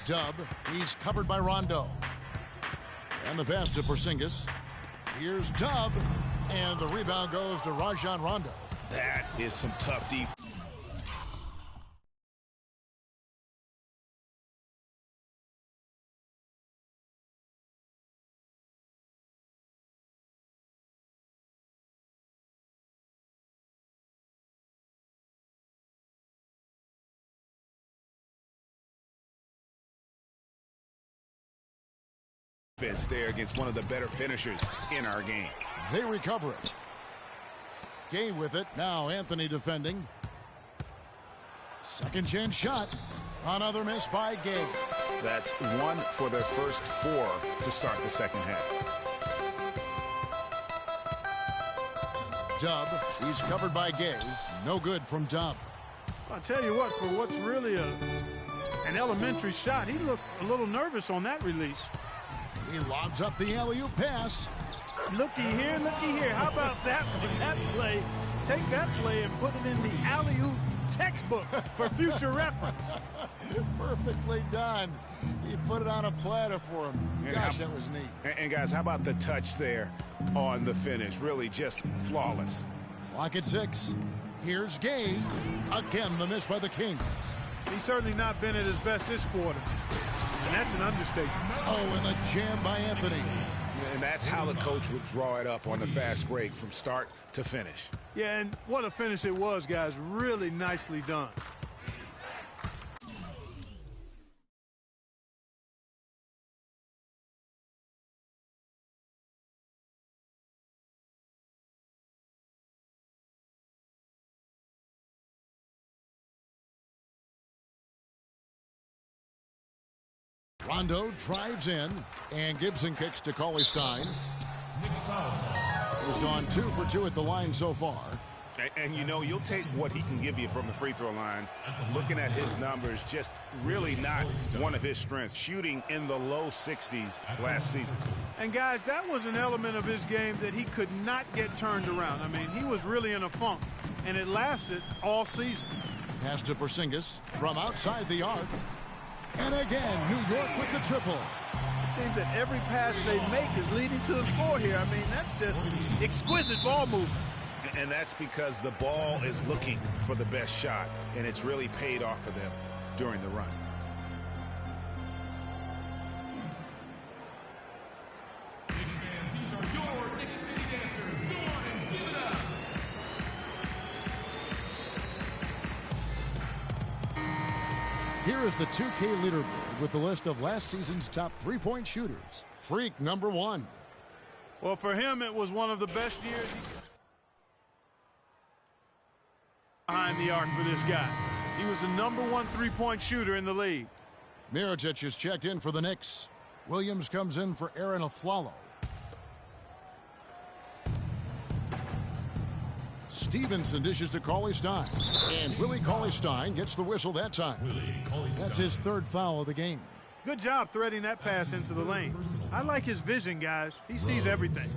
Dub, he's covered by Rondo. And the pass to Porzingis. Here's Dub, and the rebound goes to Rajon Rondo. That is some tough defense. There against one of the better finishers in our game. They recover it. Gay with it. Now Anthony defending. Second chance shot. Another miss by Gay. That's 1 for their first 4 to start the second half. Dub, he's covered by Gay. No good from Dub. I'll tell you what, for what's really an elementary shot, he looked a little nervous on that release. He lobs up the alley-oop pass. Looky here, looky here. How about that play? Take that play and put it in the alley-oop textbook for future reference. Perfectly done. He put it on a platter for him. Gosh, that was neat. And guys, how about the touch there on the finish? Really just flawless. Clock at 6. Here's Gay. Again, the miss by the Kings. He's certainly not been at his best this quarter. And that's an understatement. Oh, and the jam by Anthony. And that's how the coach would draw it up on the fast break from start to finish. Yeah, and what a finish it was, guys. Really nicely done. Rondo drives in, and Gibson kicks to Cauley Stein. He's gone 2 for 2 at the line so far. And you know, you'll take what he can give you from the free throw line. Looking at his numbers, just really not one of his strengths. Shooting in the low 60s last season. And guys, that was an element of his game that he could not get turned around. I mean, he was really in a funk, and it lasted all season. Pass to Porzingis from outside the arc. And again, New York with the triple. It seems that every pass they make is leading to a score here. I mean, that's just exquisite ball movement. And that's because the ball is looking for the best shot, and it's really paid off for them during the run. Here is the 2K leaderboard with the list of last season's top three-point shooters. Freak number 1. Well, for him, it was one of the best years behind the arc for this guy. He was the #1 three-point shooter in the league. Mirotic is checked in for the Knicks. Williams comes in for Aaron Aflalo. Stevenson dishes to Cauley-Stein. And Willie Cauley-Stein gets the whistle that time. That's his 3rd foul of the game. Good job threading that pass into the lane. I like his vision, guys. He sees everything.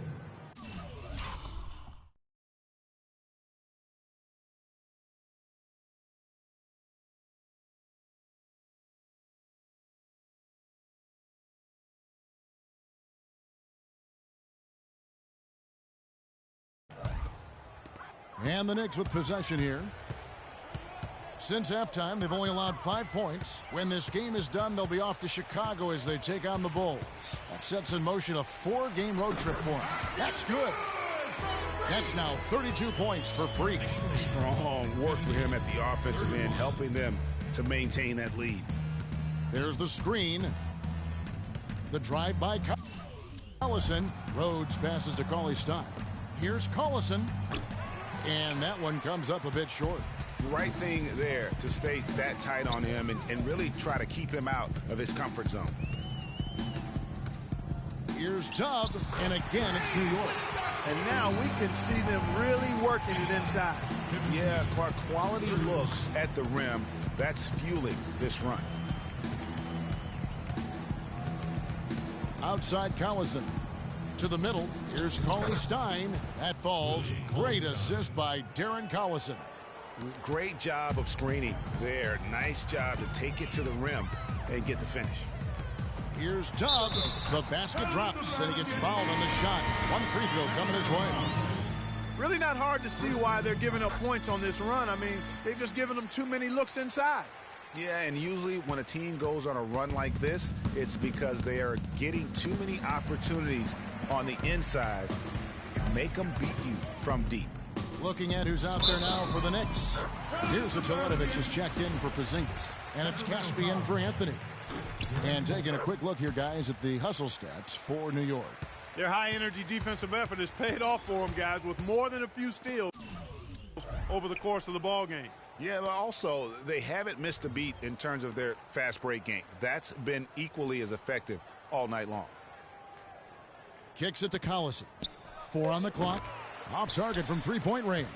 And the Knicks with possession here. Since halftime, they've only allowed 5 points. When this game is done, they'll be off to Chicago as they take on the Bulls. That sets in motion a 4-game road trip for them. That's good. That's now 32 points for Freak. Strong work for him at the offensive end, helping them to maintain that lead. There's the screen. The drive by Collison. Rhodes passes to Cauley-Stein. Here's Collison. And that one comes up a bit short. The right thing there to stay that tight on him and really try to keep him out of his comfort zone. Here's Dub, and again it's New York. And now we can see them really working it inside. Yeah, Clark, quality looks at the rim. That's fueling this run. Outside Collison. To the middle, here's Cauley-Stein. That falls. Great assist by Darren Collison. Great job of screening there. Nice job to take it to the rim and get the finish. Here's Dub. The basket drops, and he gets fouled on the shot. One free throw coming his way. Really not hard to see why they're giving up points on this run. I mean, they've just given them too many looks inside. Yeah, and usually when a team goes on a run like this, it's because they are getting too many opportunities on the inside. Make them beat you from deep. Looking at who's out there now for the Knicks. Here's a Teletovic is checked in for Porzingis. And it's Caspian for Anthony. And taking a quick look here, guys, at the hustle stats for New York. Their high-energy defensive effort has paid off for them, guys, with more than a few steals over the course of the ball game. Yeah, but also they haven't missed a beat in terms of their fast break game. That's been equally as effective all night long. Kicks it to Collison. 4 on the clock. Off target from three-point range.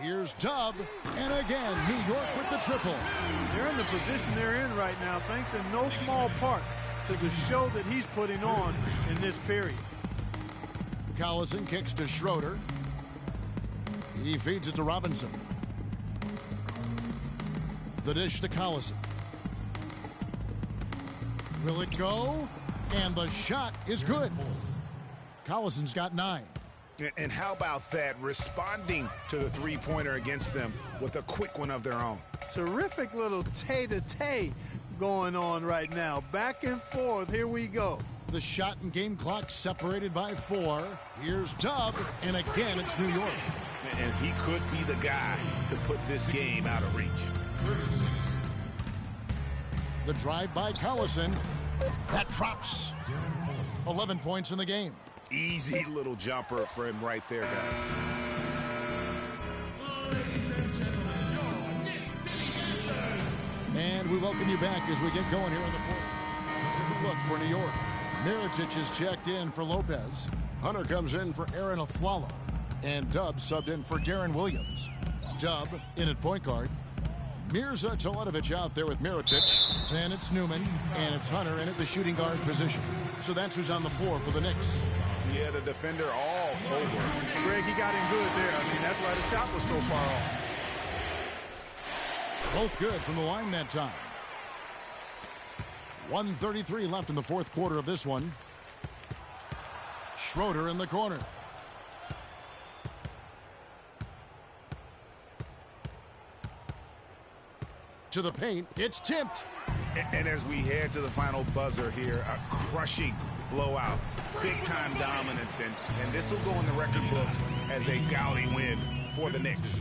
Here's Dub. And again, New York with the triple. They're in the position they're in right now, thanks in no small part to the show that he's putting on in this period. Collison kicks to Schroeder. He feeds it to Robinson. The dish to Collison. Will it go? And the shot is good. Collison's got 9. And how about that? Responding to the three-pointer against them with a quick one of their own. Terrific little tay-to-tay going on right now. Back and forth. Here we go. The shot and game clock separated by 4. Here's Dub. And again, it's New York. And he could be the guy to put this game out of reach. The drive by Collison. That drops. 11 points in the game. Easy little jumper for him right there, guys. And we welcome you back as we get going here in the fourth. Look for New York. Mirotic is checked in for Lopez. Hunter comes in for Aaron Aflalo. And Dub subbed in for Darren Williams. Dub in at point guard. Mirza Teletovic out there with Mirotic. Then it's Newman. And it's Hunter in at the shooting guard position. So that's who's on the floor for the Knicks. Yeah, the defender all over. Greg, he got in good there. I mean, that's why the shot was so far off. Both good from the line that time. 1:33 left in the fourth quarter of this one. Schroeder in the corner. To the paint. It's tipped. And as we head to the final buzzer here, a crushing blowout. Big-time dominance. And this will go in the record books as a gaudy win for the Knicks.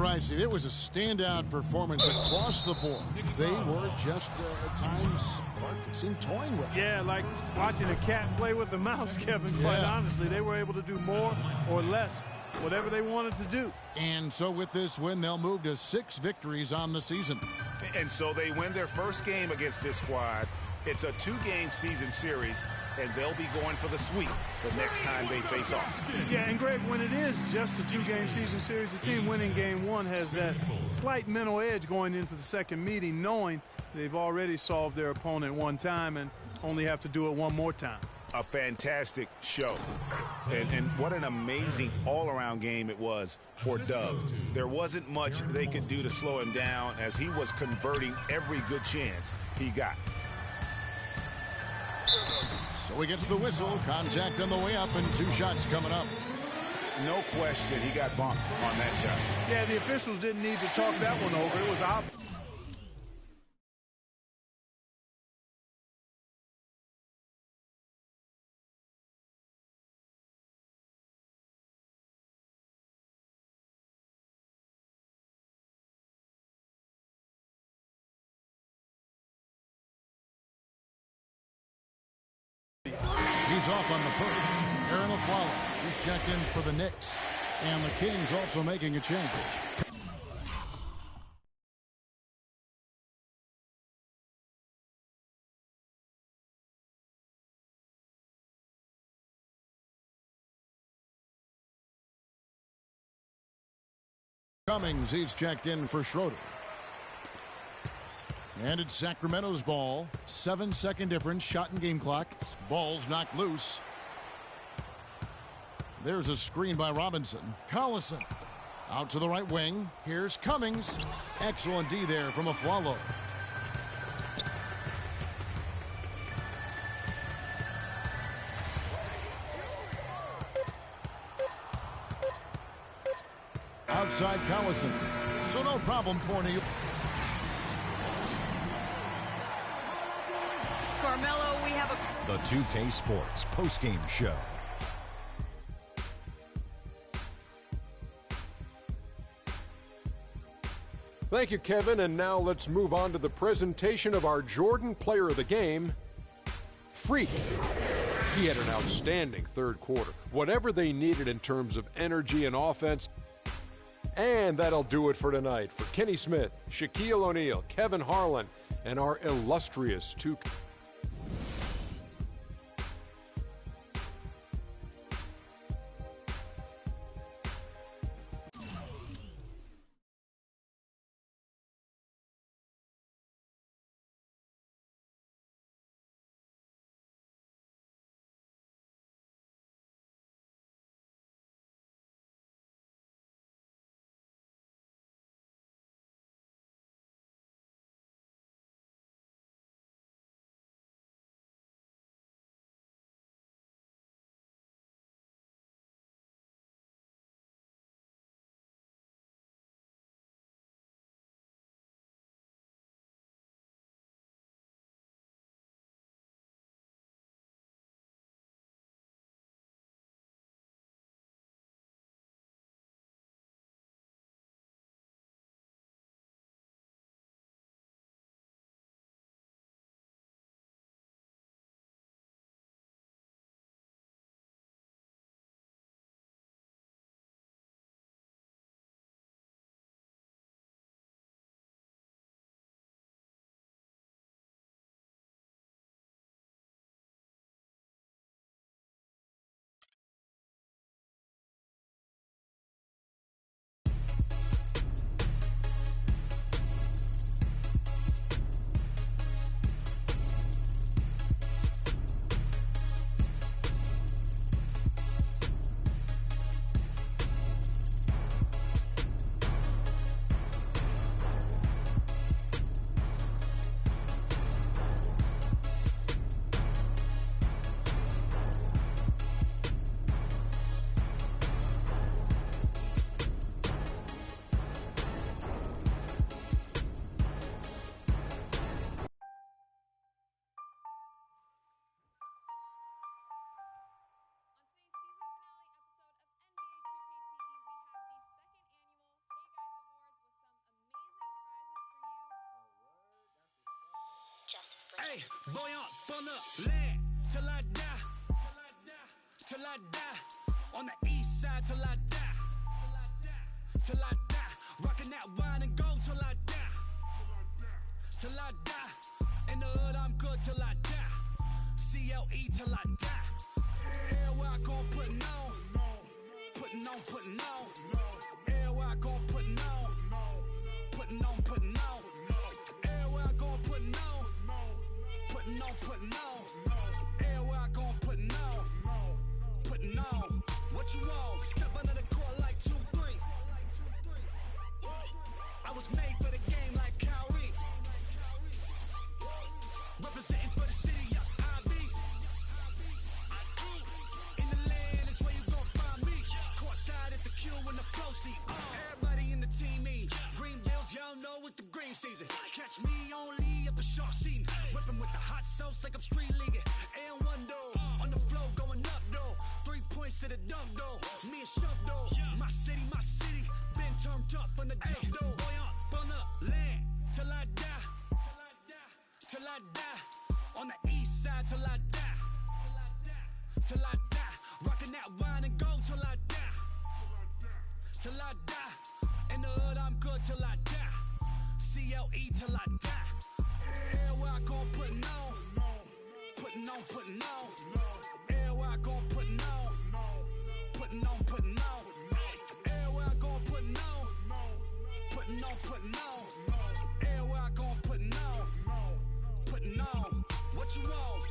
You're right, Steve. It was a standout performance across the board. They were just, at times, Clark, it seemed toying with it. Yeah, like watching a cat play with a mouse, Kevin, quite honestly. They were able to do more or less, whatever they wanted to do. And so with this win, they'll move to 6 victories on the season. And so they win their first game against this squad. It's a 2-game season series, and they'll be going for the sweep the next time they face off. Yeah, and Greg, when it is just a 2-game season series, the team winning game 1 has that slight mental edge going into the second meeting, knowing they've already solved their opponent one time and only have to do it one more time. A fantastic show. And what an amazing all-around game it was for Dub. There wasn't much they could do to slow him down as he was converting every good chance he got. So he gets the whistle. Contact on the way up and 2 shots coming up. No question he got bumped on that shot. Yeah, the officials didn't need to talk that one over. It was obvious. He's off on the first. Aaron Aflalo, he's checked in for the Knicks. And the Kings also making a change. Cummings, he's checked in for Schroeder. And it's Sacramento's ball. 7-second difference, shot and game clock. Ball's knocked loose. There's a screen by Robinson. Collison out to the right wing. Here's Cummings. Excellent D there from Aflalo. Outside Collison. So no problem for New York. Carmelo, we have a... The 2K Sports postgame show. Thank you, Kevin. And now let's move on to the presentation of our Jordan Player of the Game, Freak. He had an outstanding third quarter. Whatever they needed in terms of energy and offense. And that'll do it for tonight. For Kenny Smith, Shaquille O'Neal, Kevin Harlan, and our illustrious 2K Hey, boy, up on the land till I die. Till I die. On the east side till I die. Till I die. Rockin' that wine and gold till I die. Till I die. In the hood, I'm good till I die. CLE till I die. Everywhere I gon' puttin' on. Puttin' on, puttin' on. Everywhere I gon' puttin' on. Puttin' on, puttin' on. Everywhere I gon' puttin' on. Puttin' on, puttin' on. Everywhere I gon' puttin' on. Puttin' on. What you want? Step under the court like 2-3. I was made for the game like Kyrie. Representing for the city, yeah, I be. In the land is where you gon' find me. Courtside at the Q in the flow seat. Everybody in the team, me. Green Bills, y'all know it's the green season. Catch me only up a short seat. Whipping with the hot sauce like I'm street leaguing. And one though, on the flow going up though. 3 points to the dunk though. Me and Shove though. My city, been turned up on the jump though. Boy, up on the land till I die. Till I die. On the east side till I die. Till I die. Rockin' that wine and gold till I die. Till I die. In the hood, I'm good till I die. CLE till I die. Everywhere I gon' puttin' on. Puttin' on, puttin' on. Everywhere I gon' puttin' on. Puttin' on, puttin' on. Everywhere I gon' puttin' on. Puttin' on, puttin' on. Everywhere I gon' puttin' on. Puttin' on. What you want?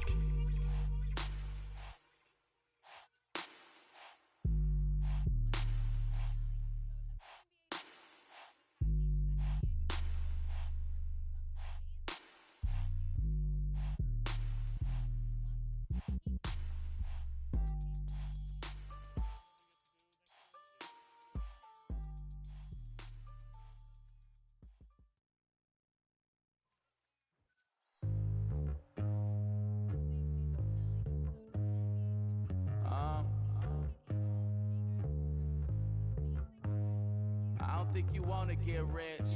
Think you wanna get rich.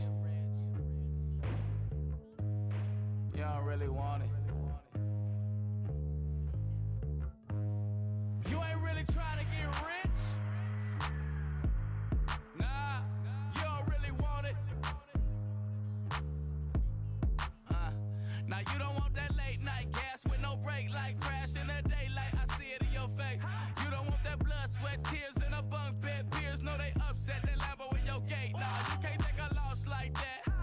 You don't really want it. You ain't really trying to get rich. Nah, you don't really want it. Now you don't want that late night gas with no break, like crash in the daylight. I see it in your face. You don't want that blood, sweat, tears in a bunk bed. Peers know they upset. That Lambo in your gate. Nah, you can't take a loss like that.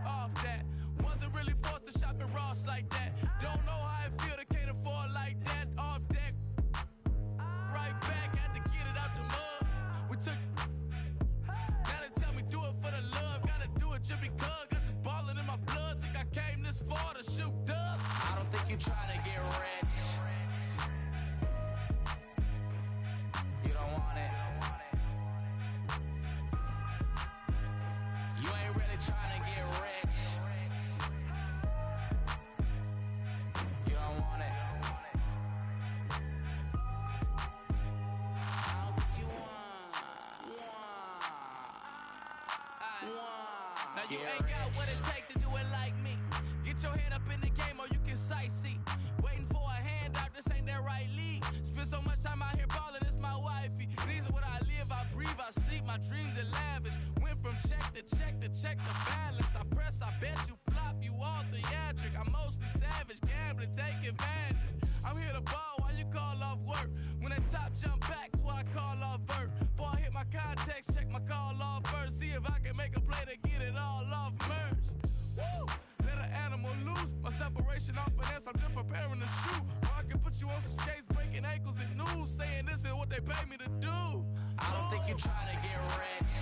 Off that. Wasn't really forced to shop at Ross like that. Don't know how it feel to can't afford like that. Off deck. Right back, had to get it out the mud. We took. Now they tell me do it for the love. Gotta do it just because. Got this ballin' in my blood. Think I came this far to shoot dubs. I don't think you trying to get rich. You don't want it. You ain't really trying to get rich. You don't want it. I don't think you want. Now you ain't got what it takes to do it like me. Get your head up in the game or you can sightsee. Waiting for a handout, this ain't that right league. Spend so much time out here ballin', it's my wifey. These are what I live, I breathe, I sleep, my dreams are lavish. Went from check to check to check the balance. I press, I bet you flop, you all theatric. I'm mostly savage, gambling, take advantage. I'm here to ball while you call off work. When that top jump back, what I call off vert. Before I hit my context, check my call off first. See if I can make a play to get it all off merge. Woo! Let an animal loose. My separation off finesse, I'm just preparing to shoot. Or I can put you on some skates, breaking ankles and news, saying this is what they pay me to do. I don't think you're trying to get rich.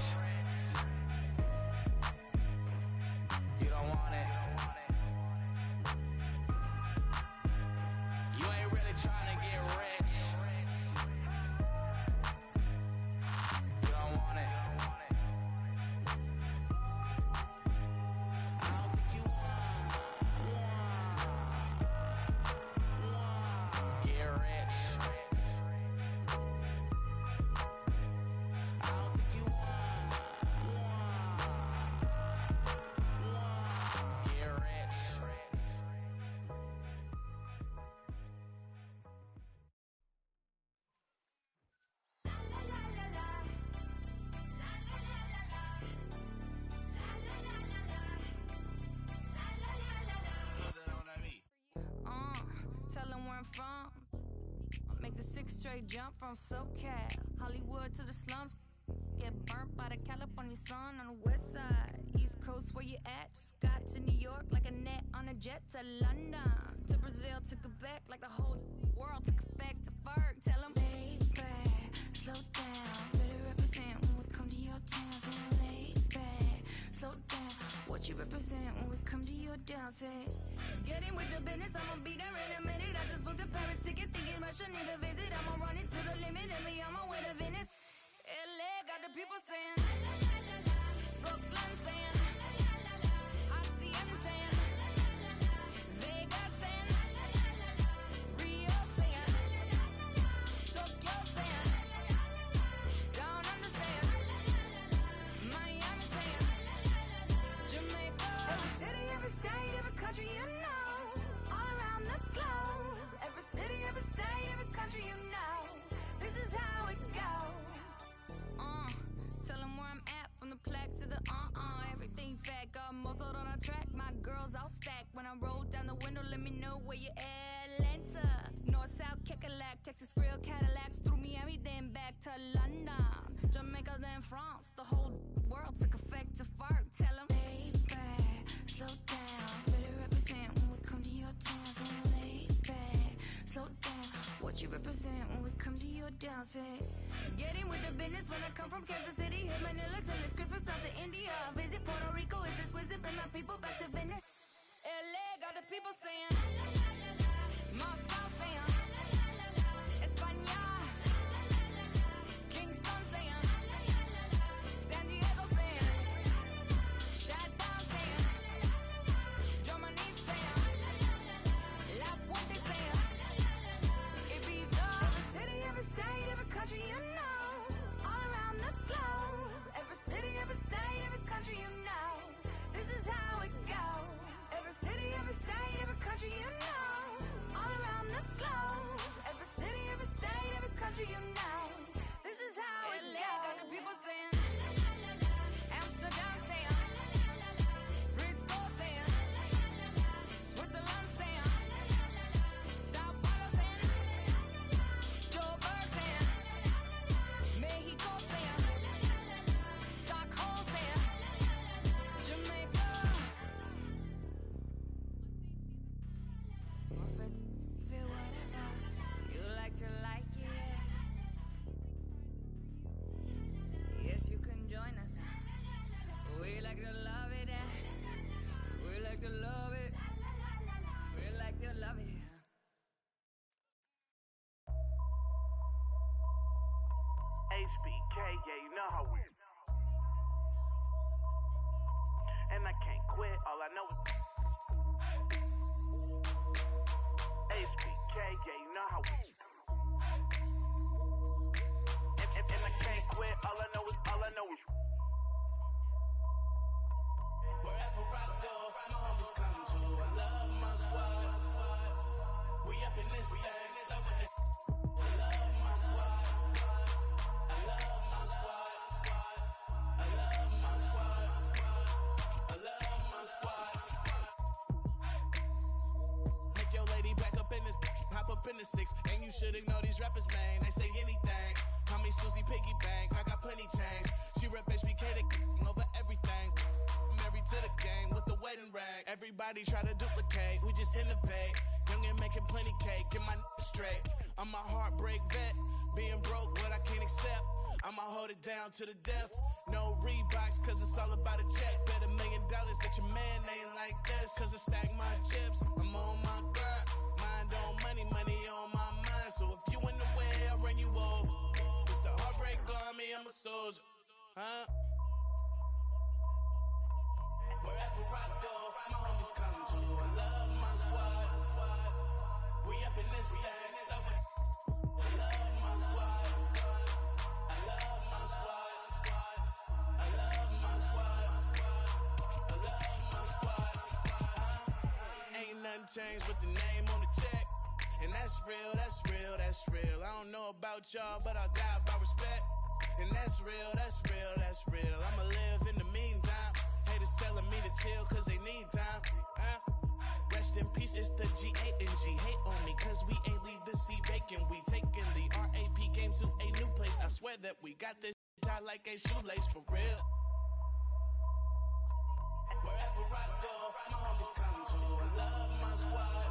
You don't want it. You ain't really trying to get rich. You don't want it. I don't think you want. Get rich. I don't think you want. Get rich. straight jump from SoCal. Hollywood to the slums. Get burnt by the California sun on the west side. East Coast, where you at? Just got to New York like a net on a jet to London. To Brazil, to Quebec, like the whole world took effect to Ferg. Tell them, lay back, slow down. Better represent when we come to your town. So lay back, slow down. What you represent when we come to your town? Say, get in with the business, I'ma be there in a minute. I just booked a Paris ticket, thinking Russia need a visit. I'ma run it to the limit, and me on my way to Venice. LA got the people saying, Brooklyn saying, Hacienda saying, Vegas saying, Rio saying, Tokyo saying, Down Under saying, Miami saying, Jamaica. Every city, every state, every country you know, all around the globe. Every city, every state, every country you know, this is how it goes. Tell them where I'm at, from the plaque to the everything fat, got muzzled on a track. My girls all stacked. When I roll down the window, let me know where you at. Atlanta, North, South, Kekalak, Texas Grill, Cadillacs, through Miami, then back to London, Jamaica, then France. The whole world took effect to Ferg. Tell them, lay back, slow down. Better represent when we come to your town. So lay back, slow down. What you represent when we come to your town? Say, get in with the business when I come from Kansas City. Hit Manila till it's Christmas, out to India. Visit Puerto Rico, is this wizard? Bring my people back to Venice. LA got the people saying, Moscow saying, España, Kingston saying, San Diego saying, Chateau saying, Germany saying, La Puente saying, Ibiza. Every city, every state, every country you know, all around the globe. Every city, every state, every country you know, this is how it goes. Every city, every state, every country you know, all around the globe. Every city, every state, every country you know, this is how it goes. Got the people saying, Amsterdam saying, Frisco saying, Switzerland saying, Sao Paulo saying, Joburg saying, Mexico saying, Stockholm saying, Jamaica. Feel whatever you like to like it. Yes, you can join us now. We like to love it. We like to love it. We like to love it. HBK, yeah, you know how we. And I can't quit, all I know is HBK, yeah, you know how we. And I can't quit, all I know is. Wherever I go, my homies come to. I love my squad. We up in this thing, love with it. I love my squad. I love my squad. I love my squad. I love my squad. Make your lady back up in this, hop up in the six, and you should ignore these rappers, man. They say anything. Call me Susie Piggy Bank, I got plenty change. She rep HBK to over everything. Married to the game with the wedding rag. Everybody try to duplicate, we just innovate. Young and making plenty cake, get my straight. I'm a heartbreak vet, being broke what I can't accept. I'ma hold it down to the death. No Reeboks, cause it's all about a check. Bet $1 million that your man ain't like this. Cause I stack my chips, I'm on my grind. Mind on money, money on my mind. So if you in the way, I'll run you over. It's the heartbreak army, I'm a soldier. Huh? Wherever I go, my homies come to. I love my squad. We up in this thing, love with. I love my squad. I love my squad. I love my squad. I love my squad. Ain't nothing changed with the name on the check. And that's real, that's real, that's real. I don't know about y'all, but I'll die by respect. And that's real, that's real, that's real. I'ma live in the meantime. Haters telling me to chill cause they need time. Rest in peace, it's the G8 and G. Hate on me cause we ain't leave the seat vacant. We taking the RA swear that we got this tied like a shoelace for real. Wherever I go, my homies come to. I love my squad.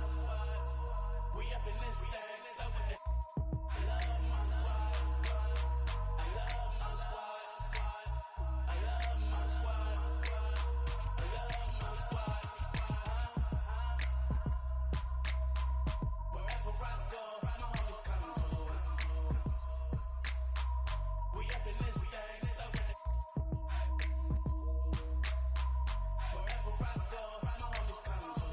We up in this thing, love with it. I love my squad. I love my squad. I love my squad. I love my squad. Wherever I go, my homies come to. We up in this thing, love with it. Wherever I go, my homies come to.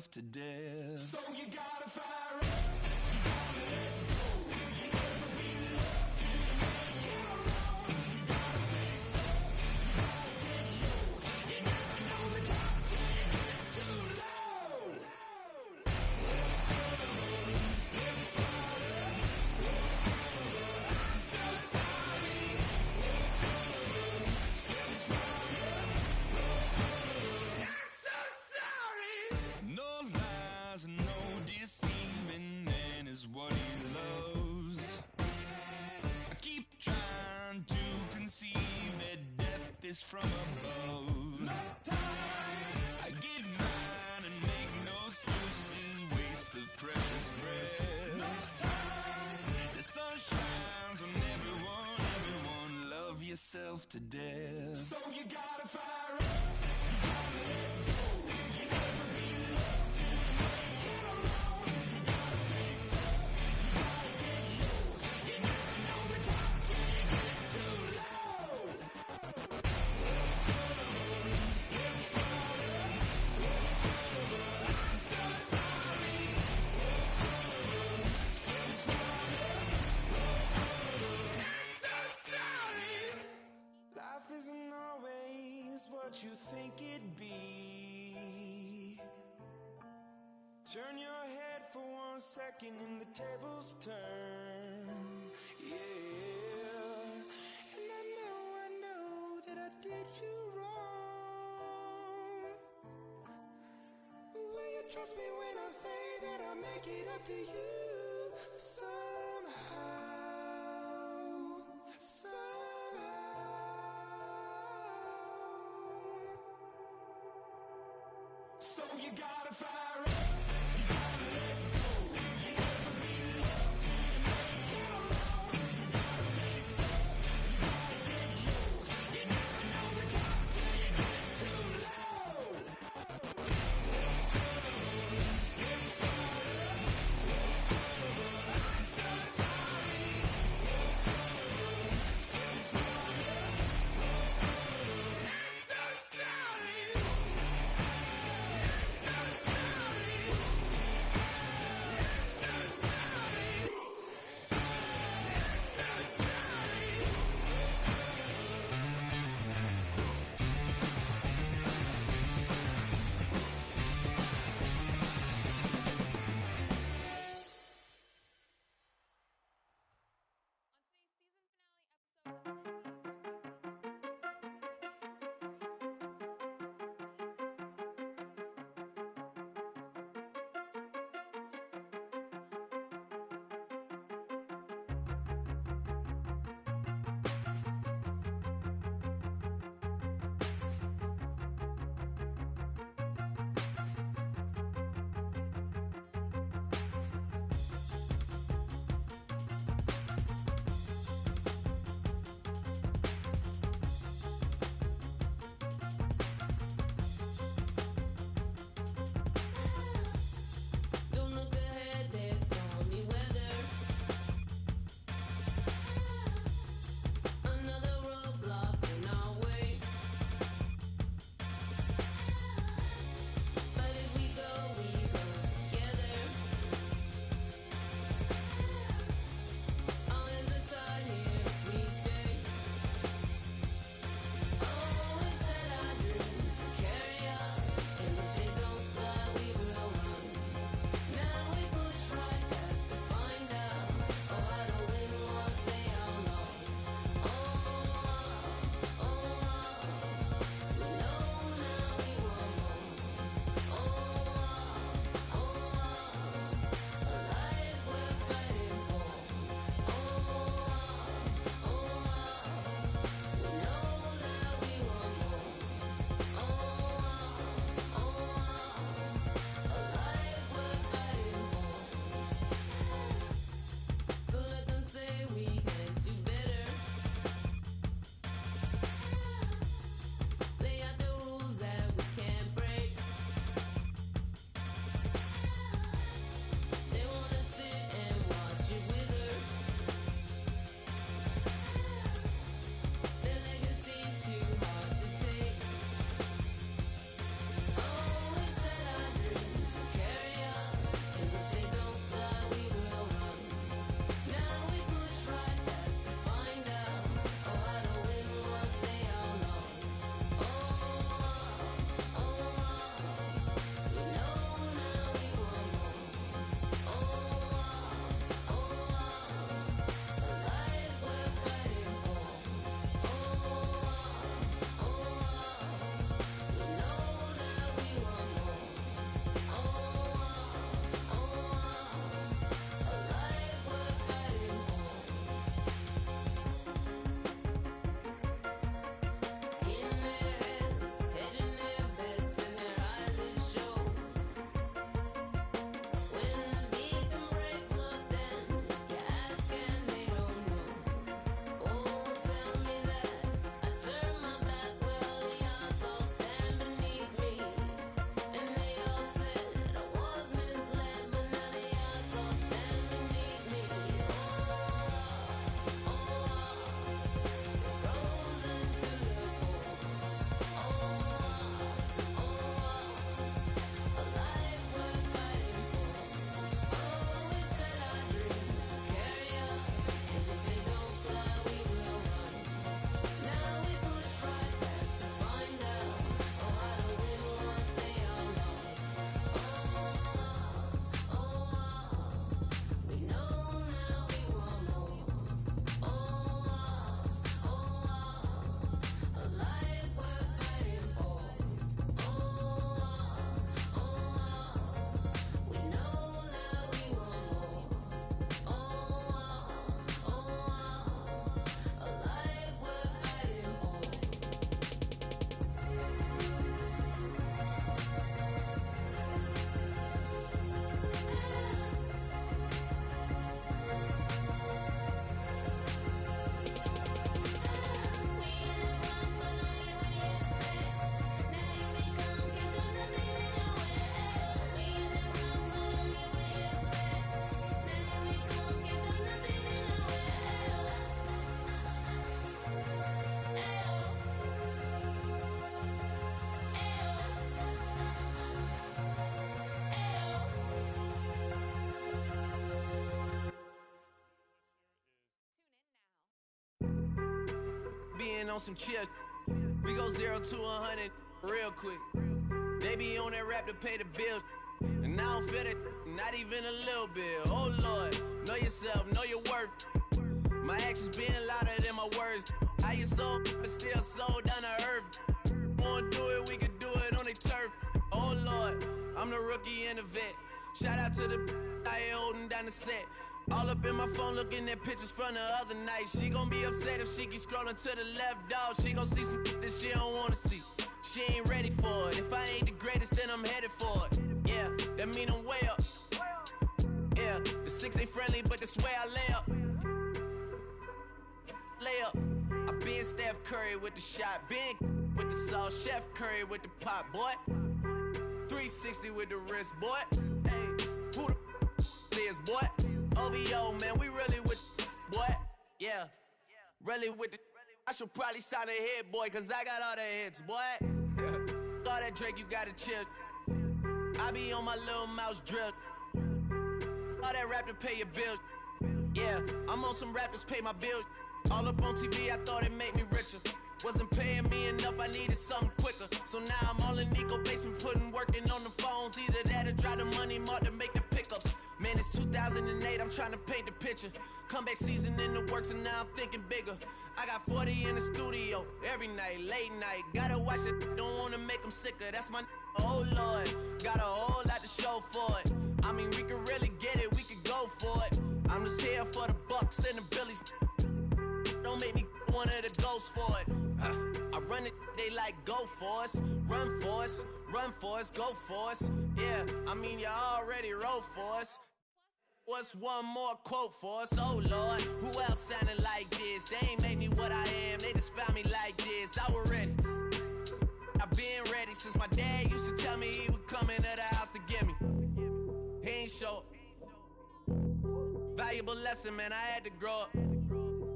yourself to death. So you gotta fire up. You gotta let go. You never be loved. You never get around. You gotta face up. You gotta get low. You never know the top till you get too low. It's harder. I'm so sorry. I'm so sorry. No lies, no deceiving, man is what he loves. I keep trying to conceive that death is from above. No time. I get mine and make no excuses, waste of precious breath. No time. The sun shines on everyone, everyone, love yourself to death. So you gotta fire up. You gotta let go. You never be loved. You never get around. You gotta face up. You gotta get low. You never know the top till you get too low. It's harder. I'm so sorry. It's harder. I'm so sorry. Life isn't always what you think it'd be. Turn your head for 1 second and the tables turn. Yeah. And I know that I did you wrong. Will you trust me when I say that I make it up to you somehow? So you gotta fire up. You gotta let go. You never be loved. You never get around. You gotta face up. You gotta get low. You never know the top till you get too low. It's harder. I'm so sorry. It's harder. I'm so sorry. I'm so sorry. being on some chill. We go 0 to 100 real quick. They be on that rap to pay the bills. And I don't feel it, not even a little bit. Oh Lord, know yourself, know your worth. My actions being louder than my words. How you so, but still so down to earth. Wanna do it, we can do it on the turf. Oh Lord, I'm the rookie and the vet. Shout out to the I ain't holding down the set. All up in my phone looking at pictures from the other night. She gon' be upset if she keep scrolling to the left, dog. She gon' see some that she don't wanna see. She ain't ready for it. If I ain't the greatest, then I'm headed for it. Yeah, that mean I'm way up. Yeah, the 6 ain't friendly, but that's where I lay up. Lay up. I been Steph Curry with the shot, been with the sauce, Chef Curry with the pop, boy. 360 with the wrist, boy. Hey, who the is, boy? OVO, man, we really with boy. Yeah, really with the. I should probably sign a hit, boy, cause I got all the hits, boy. All that Drake, you gotta chill. I be on my little mouse drip. All that rap to pay your bills. Yeah, I'm on some rappers pay my bills. All up on TV, I thought it made me richer. Wasn't paying me enough, I needed something quicker. So now I'm all in Nico basement, working on the phones. Either that or drive the money mark to make the pickups. Man, it's 2008, I'm trying to paint the picture. Comeback season in the works and now I'm thinking bigger. I got 40 in the studio, every night, late night. Gotta watch it, don't wanna make them sicker. That's my oh Lord, got a whole lot to show for it. I mean, we could really get it, we could go for it. I'm just here for the Bucks and the Billies. Don't make me one of the ghosts for it. I run it, they like go for us, run for us, run for us, go for us. Yeah, I mean you already wrote for us. What's one more quote for us? Oh Lord, who else sounded like this? They ain't made me what I am, they just found me like this. I was ready, I've been ready since my dad used to tell me he would come into the house to get me. He ain't show valuable lesson, man, I had to grow up.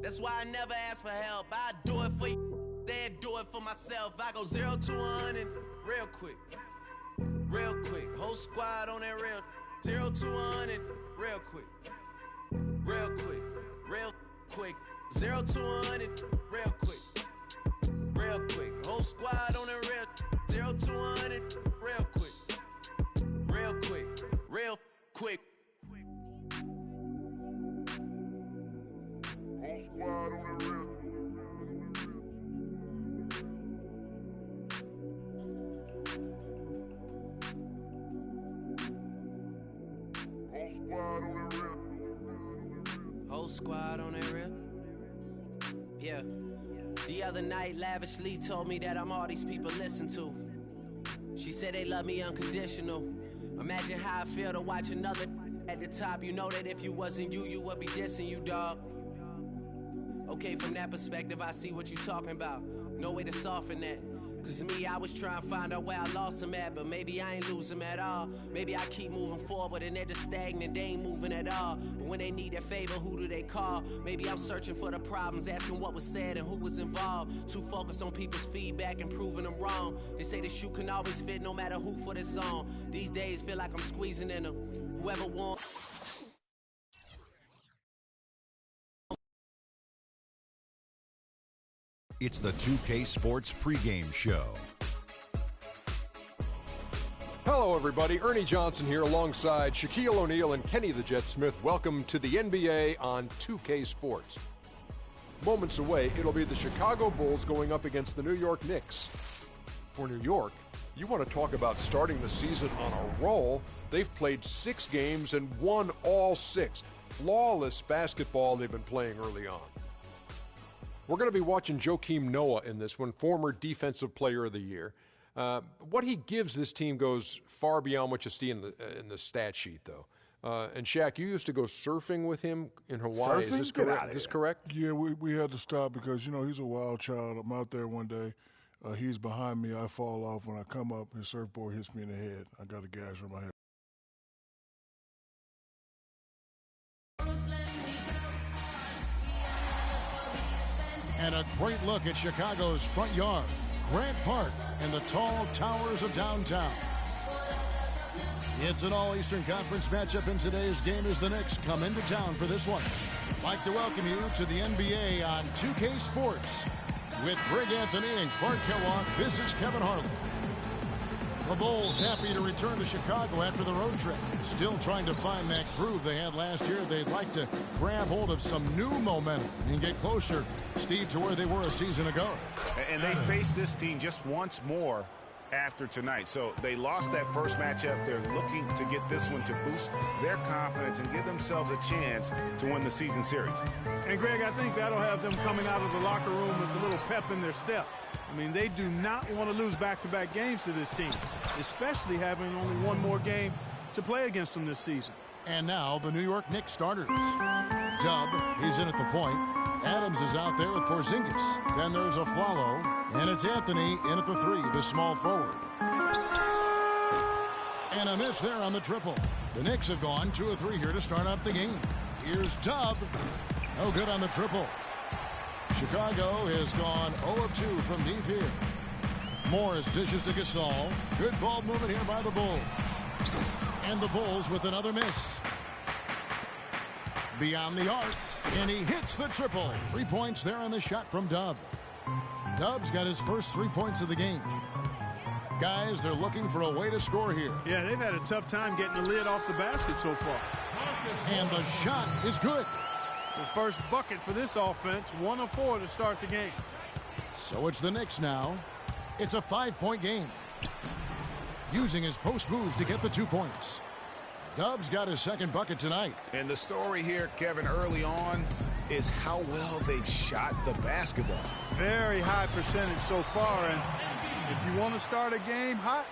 That's why I never ask for help. I do it for you, then do it for myself. I go 0 to 100 real quick, real quick. Whole squad on that real 0 to 100 real quick, real quick, real quick. 0 to 100 real quick, real quick. Whole squad on that real 0 to 100 real quick, real quick, real quick. Whole squad on that real. Yeah. The other night, Lavishly told me that I'm all these people listen to. She said they love me unconditional. Imagine how I feel to watch another at the top. You know that if you wasn't you, you would be dissing you, dog. Okay, from that perspective, I see what you talking about. No way to soften that. Cause me, I was trying to find out where I lost them at, but maybe I ain't lose them at all. Maybe I keep moving forward and they're just stagnant, they ain't moving at all. But when they need a favor, who do they call? Maybe I'm searching for the problems, asking what was said and who was involved. Too focused on people's feedback and proving them wrong. They say the shoe can always fit no matter who for this song. These days feel like I'm squeezing in them. Whoever wants. It's the 2K Sports pregame show. Hello, everybody. Ernie Johnson here alongside Shaquille O'Neal and Kenny the Jet Smith. Welcome to the NBA on 2K Sports. Moments away, it'll be the Chicago Bulls going up against the New York Knicks. For New York, you want to talk about starting the season on a roll. They've played 6 games and won all 6. Flawless basketball they've been playing early on. We're going to be watching Joakim Noah in this one, former Defensive Player of the Year. What he gives this team goes far beyond what you see in the stat sheet, though. And Shaq, you used to go surfing with him in Hawaii. Surfing? Is this correct? Is this correct? Yeah, we had to stop because, you know, he's a wild child. I'm out there one day. He's behind me. I fall off. When I come up, his surfboard hits me in the head. I got a gash on my head. And a great look at Chicago's front yard, Grant Park, and the tall towers of downtown. It's an all-Eastern Conference matchup in today's game as the Knicks come into town for this one. I'd like to welcome you to the NBA on 2K Sports. With Greg Anthony and Clark Kellogg, this is Kevin Harlan. The Bulls happy to return to Chicago after the road trip. Still trying to find that groove they had last year. They'd like to grab hold of some new momentum and get closer, Steve, to where they were a season ago. And they face this team just once more after tonight. So they lost that first matchup. They're looking to get this one to boost their confidence and give themselves a chance to win the season series. And, Greg, I think that'll have them coming out of the locker room with a little pep in their step. I mean, they do not want to lose back-to-back games to this team, especially having only one more game to play against them this season. And now the New York Knicks starters. Dub, he's in at the point. Adams is out there with Porzingis. Then there's Afflalo, and it's Anthony in at the 3, the small forward. And a miss there on the triple. The Knicks have gone 2 of 3 here to start out the game. Here's Dub. No good on the triple. Chicago has gone 0 of 2 from deep here. Morris dishes to Gasol. Good ball movement here by the Bulls. And the Bulls with another miss. Beyond the arc, and he hits the triple. 3 points there on the shot from Dub. Dub's got his first 3 points of the game. Guys, they're looking for a way to score here. Yeah, they've had a tough time getting the lid off the basket so far. And the shot is good. The first bucket for this offense, 1 of 4 to start the game. So it's the Knicks now. It's a 5-point game. Using his post moves to get the 2 points. Dub's got his second bucket tonight. And the story here, Kevin, early on is how well they've shot the basketball. Very high percentage so far, and if you want to start a game hot,